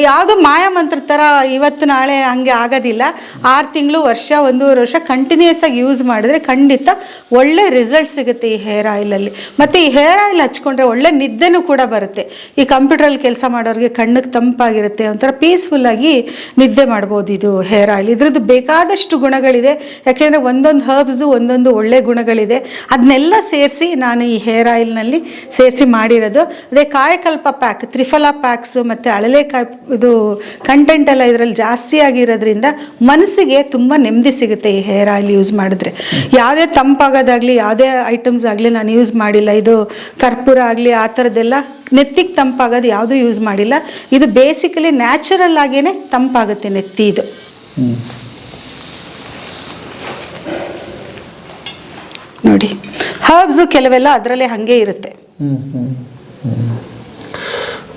ಯಾವುದು ಮಾಯ ಮಂತ್ರ ಥರ ಇವತ್ತು ನಾಳೆ ಹಂಗೆ ಆಗೋದಿಲ್ಲ. 6 ತಿಂಗಳು, ವರ್ಷ, 1.5 ವರ್ಷ ಕಂಟಿನ್ಯೂಸ್ ಆಗಿ ಯೂಸ್ ಮಾಡಿದ್ರೆ ಖಂಡಿತ ಒಳ್ಳೆ ರಿಸಲ್ಟ್ ಸಿಗುತ್ತೆ ಈ ಹೇರ್ ಆಯಿಲಲ್ಲಿ. ಮತ್ತು ಈ ಹೇರ್ ಆಯಿಲ್ ಹಚ್ಕೊಂಡ್ರೆ ಒಳ್ಳೆ ನಿದ್ದೆನೂ ಕೂಡ ಬರುತ್ತೆ. ಈ ಕಂಪ್ಯೂಟ್ರಲ್ಲಿ ಕೆಲಸ ಮಾಡೋರಿಗೆ ಕಣ್ಣಿಗೆ ತಂಪಾಗಿರುತ್ತೆ, ಒಂಥರ ಪೀಸ್ಫುಲ್ಲಾಗಿ ನಿದ್ದೆ ಮಾಡ್ಬೋದು ಇದು ಹೇರ್ ಆಯಿಲ್. ಇದ್ರದ್ದು ಬೇಕಾದಷ್ಟು ಗುಣಗಳಿದೆ. ಯಾಕೆಂದರೆ ಒಂದೊಂದು ಹರ್ಬ್ಸ್ದು ಒಂದೊಂದು ಒಳ್ಳೆ ಗುಣಗಳಿದೆ. ಅದನ್ನೆಲ್ಲ ಸೇರಿಸಿ ನಾನು ಈ ಹೇರ್ ಆಯಿಲ್ನಲ್ಲಿ ಸೇರಿಸಿ ಮಾಡಿರೋದು. ಅದೇ ಕಾಯಕಲ್ಪ ಪ್ಯಾಕ್, ತ್ರಿಫಲ ಪ್ಯಾಕ್ಸು ಮತ್ತು ಅಳಲೆಕಾಯಿ ಇದು ಕಂಟೆಂಟ್ ಎಲ್ಲ ಇದರಲ್ಲಿ ಜಾಸ್ತಿ ಆಗಿರೋದ್ರಿಂದ ಮನಸ್ಸಿಗೆ ತುಂಬ ನೆಮ್ಮದಿ ಸಿಗುತ್ತೆ ಈ ಹೇರ್ ಆಯಿಲ್ ಯೂಸ್ ಮಾಡಿದ್ರೆ. ಯಾವುದೇ ತಂಪಾಗೋದಾಗಲಿ ಯಾವುದೇ ಐಟಮ್ಸ್ ಆಗಲಿ ನಾನು ಯೂಸ್ ಮಾಡಿಲ್ಲ. ಇದು ಕರ್ಪೂರ ಆಗಲಿ ಆ ಥರದ್ದೆಲ್ಲ ನೆತ್ತಿಗೆ ತಂಪಾಗೋದು ಯಾವುದೂ ಯೂಸ್ ಮಾಡಿಲ್ಲ. ಇದು ಬೇಸಿಕಲಿ ನ್ಯಾಚುರಲ್ ಆಗೇ ತಂಪಾಗುತ್ತೆ ನೆತ್ತಿ. ಇದು ನೋಡಿ ಹರ್ಬ್ಸು ಕೆಲವೆಲ್ಲ ಅದರಲ್ಲೇ ಹಾಗೆ ಇರುತ್ತೆ.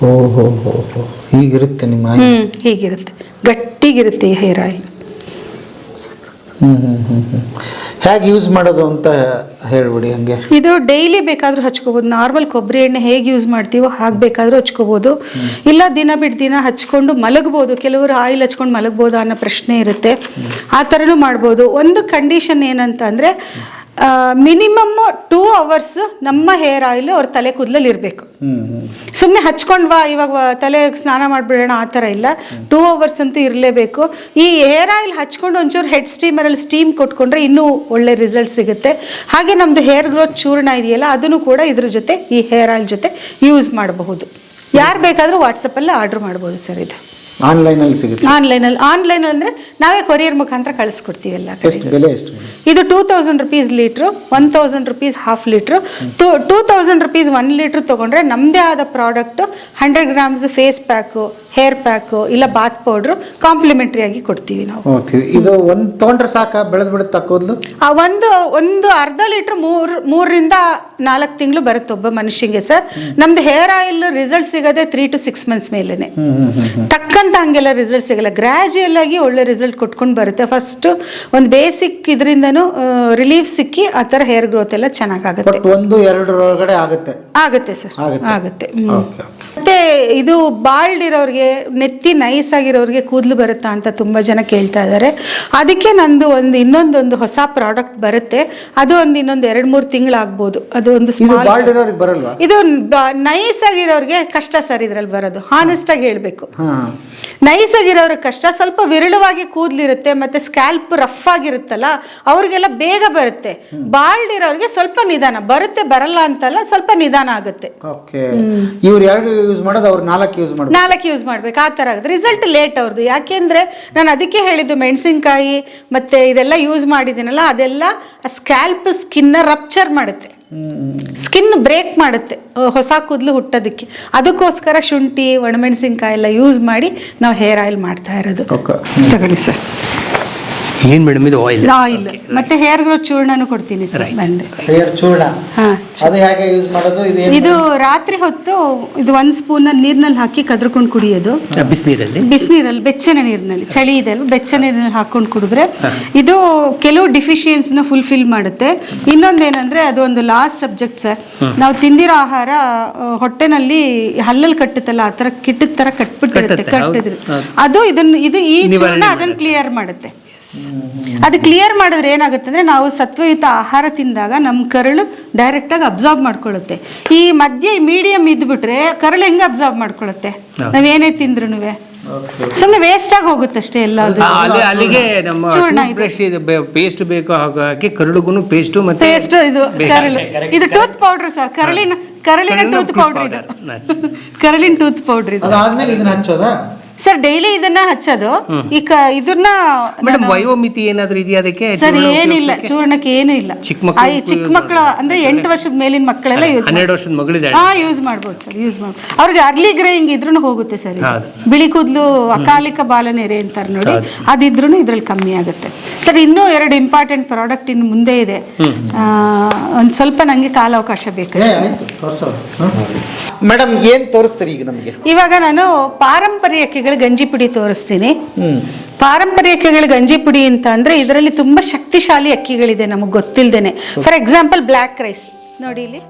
ಓಹೋ, ಹೀಗಿರುತ್ತೆ ನಿಮ್ಮ ಹೀಗಿರುತ್ತೆ, ಗಟ್ಟಿಗಿರುತ್ತೆ ಈ ಹೇರ್ ಆಯಿಲ್. ಹೇಗೆ ಯೂಸ್ ಮಾಡೋದು ಅಂತ ಹೇಳ್ಬಿಡಿ. ಹಂಗೆ ಇದು ಡೈಲಿ ಬೇಕಾದ್ರೂ ಹಚ್ಕೋಬಹುದು. ನಾರ್ಮಲ್ ಕೊಬ್ಬರಿ ಎಣ್ಣೆ ಹೇಗೆ ಯೂಸ್ ಮಾಡ್ತೀವೋ ಹಾಗೆ ಬೇಕಾದ್ರೂ ಹಚ್ಕೋಬಹುದು. ಇಲ್ಲ ದಿನ ಬಿಟ್ಟು ದಿನ ಹಚ್ಕೊಂಡು ಮಲಗ್ಬೋದು. ಕೆಲವರು ಆಯಿಲ್ ಹಚ್ಕೊಂಡು ಮಲಗ್ಬೋದು ಅನ್ನೋ ಪ್ರಶ್ನೆ ಇರುತ್ತೆ. ಆ ಥರನೂ ಮಾಡ್ಬೋದು. ಒಂದು ಕಂಡೀಷನ್ ಏನಂತ ಅಂದರೆ ಮಿನಿಮಮ್ 2 hours ನಮ್ಮ ಹೇರ್ ಆಯಿಲ್ ಅವ್ರ ತಲೆ ಕೂದಲಲ್ಲಿ ಇರಬೇಕು. ಸುಮ್ಮನೆ ಹಚ್ಕೊಂಡ್ವಾ ಇವಾಗ ತಲೆ ಸ್ನಾನ ಮಾಡಿಬಿಡೋಣ ಆ ಥರ ಇಲ್ಲ. 2 hours ಅಂತೂ ಇರಲೇಬೇಕು. ಈ ಹೇರ್ ಆಯಿಲ್ ಹಚ್ಕೊಂಡು ಒಂಚೂರು ಹೆಡ್ ಸ್ಟೀಮರಲ್ಲಿ ಸ್ಟೀಮ್ ಕೊಟ್ಕೊಂಡ್ರೆ ಇನ್ನೂ ಒಳ್ಳೆ ರಿಸಲ್ಟ್ ಸಿಗುತ್ತೆ. ಹಾಗೆ ನಮ್ಮದು ಹೇರ್ ಗ್ರೋತ್ ಚೂರ್ಣ ಇದೆಯಲ್ಲ ಅದನ್ನು ಕೂಡ ಇದ್ರ ಜೊತೆ ಈ ಹೇರ್ ಆಯಿಲ್ ಜೊತೆ ಯೂಸ್ ಮಾಡಬಹುದು. ಯಾರು ಬೇಕಾದರೂ ವಾಟ್ಸಪ್ಪಲ್ಲಿ ಆರ್ಡ್ರ್ ಮಾಡ್ಬೋದು ಸರ್. ಇದು ಆನ್ಲೈನಲ್ಲಿ ಸಿಗುತ್ತೆ? ಆನ್ಲೈನ್ ಅಂದರೆ ನಾವೇ ಕೊರಿಯರ್ ಮುಖಾಂತರ ಕಳಿಸ್ಕೊಡ್ತೀವಿ ಎಲ್ಲ ಕಡೆ. ಎಷ್ಟು ಬೆಲೆ ಎಷ್ಟು? ಇದು 2000 rupees litre, 1000 rupees half litre, 2000 rupees 1 litre ತೊಗೊಂಡ್ರೆ ನಮ್ಮದೇ ಆದ product 100 grams face pack, hair pack ಇಲ್ಲ ಬಾತ್ ಪೌಡ್ರು ಕಾಂಪ್ಲಿಮೆಂಟ್ರಿ ಆಗಿ ಕೊಡ್ತೀವಿ ನಾವು. ಓಕೆ, ಇದು ಒಂದು ತೊಗೊಂಡ್ರೆ ಸಾಕ ಬೆಳೆದು ಬಿಡುತ್ತೆ ಕೂದಲು? ಒಂದು ಅರ್ಧ ಲೀಟ್ರ್ 3 to 4 ತಿಂಗಳು ಬರುತ್ತೆ ಒಬ್ಬ ಮನುಷ್ಯಂಗೆ ಸರ್. ನಮ್ದು hair oil result ಸಿಗೋದೆ 3 to 6 months ಮೇಲೇನೆ. ಟಕ್ಕಂತ ಹಂಗೆಲ್ಲ ರಿಸಲ್ಟ್ ಸಿಗಲ್ಲ, ಗ್ರಾಜುಯಲ್ ಆಗಿ ಒಳ್ಳೆ ರಿಸಲ್ಟ್ ಕೊಟ್ಕೊಂಡು ಬರುತ್ತೆ. ಫಸ್ಟ್ ಒಂದು ಬೇಸಿಕ್ ಇದರಿಂದನೂ ರಿಲೀಫ್ ಸಿಕ್ಕಿ ಆ ಥರ ಹೇರ್ ಗ್ರೋತ್ ಎಲ್ಲ ಚೆನ್ನಾಗಾಗುತ್ತೆ. 1-2 ಒಳಗಡೆ ಆಗುತ್ತೆ ಸರ್, ಆಗುತ್ತೆ. ಮತ್ತೆ ಇದು ಬಾಲ್ಡ್ ಇರೋರಿಗೆ, ನೆತ್ತಿ ನೈಸ್ ಆಗಿರೋರಿಗೆ ಕೂದಲು ಬರುತ್ತಾ ಅಂತ ತುಂಬಾ ಜನ ಕೇಳ್ತಾ ಇದ್ದಾರೆ. ಅದಕ್ಕೆ ನಂದು ಇನ್ನೊಂದು ಹೊಸ ಪ್ರಾಡಕ್ಟ್ ಬರುತ್ತೆ. ಅದು ಇನ್ನೊಂದು 2-3 ತಿಂಗಳು ಆಗ್ಬೋದು. ಅದು ಒಂದು ಇದು ನೈಸ್ ಆಗಿರೋರಿಗೆ ಕಷ್ಟ ಸರ್ ಇದ್ರಲ್ಲಿ ಬರೋದು. ಹಾನೆಸ್ಟ್ ಆಗಿ ಹೇಳ್ಬೇಕು, ನೈಸ್ ಆಗಿರೋರಿಗೆ ಕಷ್ಟ. ಸ್ವಲ್ಪ ವಿರಳವಾಗಿ ಕೂದಲಿರುತ್ತೆ ಮತ್ತೆ ಸ್ಕ್ಯಾಲ್ಪ್ ರಫ್ ಆಗಿರುತ್ತಲ್ಲ, ಅವ್ರಿಗೆಲ್ಲ ಬೇಗ ಬರುತ್ತೆ. ಬಾಲ್ಡ್ ಇರೋರಿಗೆ ಸ್ವಲ್ಪ ನಿಧಾನ ಬರುತ್ತೆ, ಬರಲ್ಲ ಅಂತಲ್ಲ, ಸ್ವಲ್ಪ ನಿಧಾನ ಆಗುತ್ತೆ. ಇವ್ರು 2 ಯೂಸ್ ಮಾಡೋದು, ಅವ್ರು 4 ಯೂಸ್ ಮಾಡ್ಬೇಕು. ಆ ಥರ ಆಗುತ್ತೆ. ರಿಸಲ್ಟ್ ಲೇಟ್ ಅವ್ರದ್ದು. ಯಾಕೆಂದ್ರೆ ನಾನು ಅದಕ್ಕೆ ಹೇಳಿದ್ದು, ಮೆಣಸಿನ್ಕಾಯಿ ಮತ್ತೆ ಇದೆಲ್ಲ ಯೂಸ್ ಮಾಡಿದ್ದೀನಲ್ಲ, ಅದೆಲ್ಲ ಸ್ಕ್ಯಾಲ್ಪ್ ಸ್ಕಿನ್ನ ರಪ್ಚರ್ ಮಾಡುತ್ತೆ, ಸ್ಕಿನ್ ಬ್ರೇಕ್ ಮಾಡುತ್ತೆ ಹೊಸ ಕೂದಲು ಹುಟ್ಟೋದಕ್ಕೆ. ಅದಕ್ಕೋಸ್ಕರ ಶುಂಠಿ, ಒಣಮೆಣಸಿನ್ಕಾಯಿ ಎಲ್ಲ ಯೂಸ್ ಮಾಡಿ ನಾವು ಹೇರ್ ಆಯಿಲ್ ಮಾಡ್ತಾ ಇರೋದು. ತಗೊಳ್ಳಿ ಸರ್. ಏನು ಮೇಡಮ್ ಇದು? ಆಯಿಲ್ ಮತ್ತೆ ಹೇರ್ ಗ್ರೋತ್ ಚೂರ್ಣನೂ ಕೊಡ್ತೀನಿ ಸರ್. ಬಂದೆ ಹೇರ್ ಚೂರ್ಣ, ಅದು ಹೇಗೆ ಯೂಸ್ ಮಾಡೋದು? ಇದು ರಾತ್ರಿ ಹೊತ್ತು ಇದು 1 ಸ್ಪೂನ್ ನೀರಿನಲ್ಲಿ ಹಾಕಿ ಕದ್ರಕೊಂಡು ಕುಡಿಯೋದು. ಬಿಸಿನೀರಲ್ಲಿ, ಬೆಚ್ಚನೆ ನೀರಿನಲ್ಲಿ, ಚಳಿ ಇದೆ ಅಲ್ವಾ, ಬೆಚ್ಚನೆ ನೀರಿನಲ್ಲಿ ಹಾಕೊಂಡು ಕುಡಿದ್ರೆ ಇದು ಕೆಲವು ಡಿಫಿಷಿಯನ್ಸಿನ ಫುಲ್ಫಿಲ್ ಮಾಡುತ್ತೆ. ಇನ್ನೊಂದೇನಂದ್ರೆ ಅದು ಒಂದು ಲಾಸ್ಟ್ ಸಬ್ಜೆಕ್ಟ್ ಸರ್. ನಾವು ತಿಂದಿರೋ ಆಹಾರ ಹೊಟ್ಟೆನಲ್ಲಿ ಹಲ್ಲಲ್ಲಿ ಕಟ್ಟುತ್ತಲ್ಲ, ಆ ಥರ ಕಿಟ್ಟದ ಥರ ಕಟ್ಬಿಟ್ಟಿರುತ್ತೆ, ಕಟ್ಟಿದ್ರೆ ಅದು ಇದು ಈ ಚೂರ್ಣ ಅದನ್ನು ಕ್ಲಿಯರ್ ಮಾಡುತ್ತೆ. ಅದು ಕ್ಲಿಯರ್ ಮಾಡಿದ್ರೆ ಏನಾಗುತ್ತೆ ಅಂದ್ರೆ, ನಾವು ಸತ್ವಯುತ ಆಹಾರ ತಿಂದಾಗ ನಮ್ಮ ಕರಳು ಡೈರೆಕ್ಟ್ ಆಗಿ ಅಬ್ಸಾರ್ಬ್ ಮಾಡ್ಕೊಳ್ಳುತ್ತೆ. ಈ ಮಧ್ಯೆ ಮೀಡಿಯಂ ಇದ್ಬಿಟ್ರೆ ಕರಳು ಹೆಂಗೆ ಅಬ್ಸಾರ್ಬ್ ಮಾಡ್ಕೊಳ್ಳುತ್ತೆ? ನಾವೇನೇ ತಿಂದ್ರು ಸುಮ್ಮನೆ ವೇಸ್ಟ್ ಆಗಿ ಹೋಗುತ್ತೆ ಅಷ್ಟೇ ಎಲ್ಲ. ಅಲ್ಲಿಗೆ ನಮ್ಮ ಪೇಸ್ಟ್ ಬೇಕು, ಹಾಗಾಗಿ ಕರಳುಗೂ ಪೇಸ್ಟ್ ಮತ್ತೆ ಪೇಸ್ಟ್. ಇದು ಟೂತ್ ಪೌಡರ್ ಸರ್, ಕರಳಿನ ಟೂತ್ ಪೌಡರ್ ಇದು. ಕರಳಿನ ಟೂತ್ ಪೌಡರ್ ಇದು. ಅದಾದ್ಮೇಲೆ ಇದನ್ನ ಹಚ್ಚೋದಾ ಸರ್? ಡೈಲಿ ಇದನ್ನ ಹಚ್ಚೋದು. ಇದನ್ನ ವಯೋಮಿತಿ ಏನಾದ್ರೂ ಇದೆಯಾ ಅದಕ್ಕೆ? ಸರ್ ಏನಿಲ್ಲ, ಚೂರ್ಣಕ್ಕೆ ಏನು ಇಲ್ಲ. ಚಿಕ್ಕ ಮಕ್ಕಳು ಅಂದ್ರೆ 8 ವರ್ಷದ ಮೇಲಿನ ಮಕ್ಕಳೆಲ್ಲ ಯೂಸ್, 12 ವರ್ಷದ ಮಗಳಿದೆ, ಯೂಸ್ ಮಾಡ್ಬೋದು ಸರ್. ಯೂಸ್ ಮಾಡ್ಬೋದು. ಅವ್ರಿಗೆ ಅರ್ಲಿ ಗ್ರೇಯಿಂಗ್ ಇದ್ರೂ ಹೋಗುತ್ತೆ ಸರ್. ಬಿಳಿ ಕೂದಲು, ಅಕಾಲಿಕ ಬಾಲನೆರೆ ಅಂತಾರೆ ನೋಡಿ, ಅದಿದ್ರೂ ಇದ್ರಲ್ಲಿ ಕಮ್ಮಿ ಆಗುತ್ತೆ ಸರ್. ಇನ್ನೂ 2 ಇಂಪಾರ್ಟೆಂಟ್ ಪ್ರಾಡಕ್ಟ್ ಇನ್ನು ಮುಂದೆ ಇದೆ. ಒಂದ್ ಸ್ವಲ್ಪ ನಂಗೆ ಕಾಲಾವಕಾಶ ಬೇಕಷ್ಟೇ. ಮೇಡಮ್ ಏನ್ ತೋರಿಸ್ತೀರಿ ಈಗ ನಮಗೆ? ಇವಾಗ ನಾನು ಪಾರಂಪರ್ಯಕ್ಕೆ ಗಂಜಿ ಪುಡಿ ತೋರಿಸ್ತೀನಿ. ಪಾರಂಪರ್ಯ ಗಂಜಿ ಪುಡಿ ಅಂತ ಅಂದ್ರೆ ಇದರಲ್ಲಿ ತುಂಬಾ ಶಕ್ತಿಶಾಲಿ ಅಕ್ಕಿಗಳಿದೆ ನಮಗೆ ಗೊತ್ತಿಲ್ದೇನೆ. ಫಾರ್ ಎಕ್ಸಾಂಪಲ್ ಬ್ಲ್ಯಾಕ್ ರೈಸ್ ನೋಡಿ, ಇಲ್ಲಿ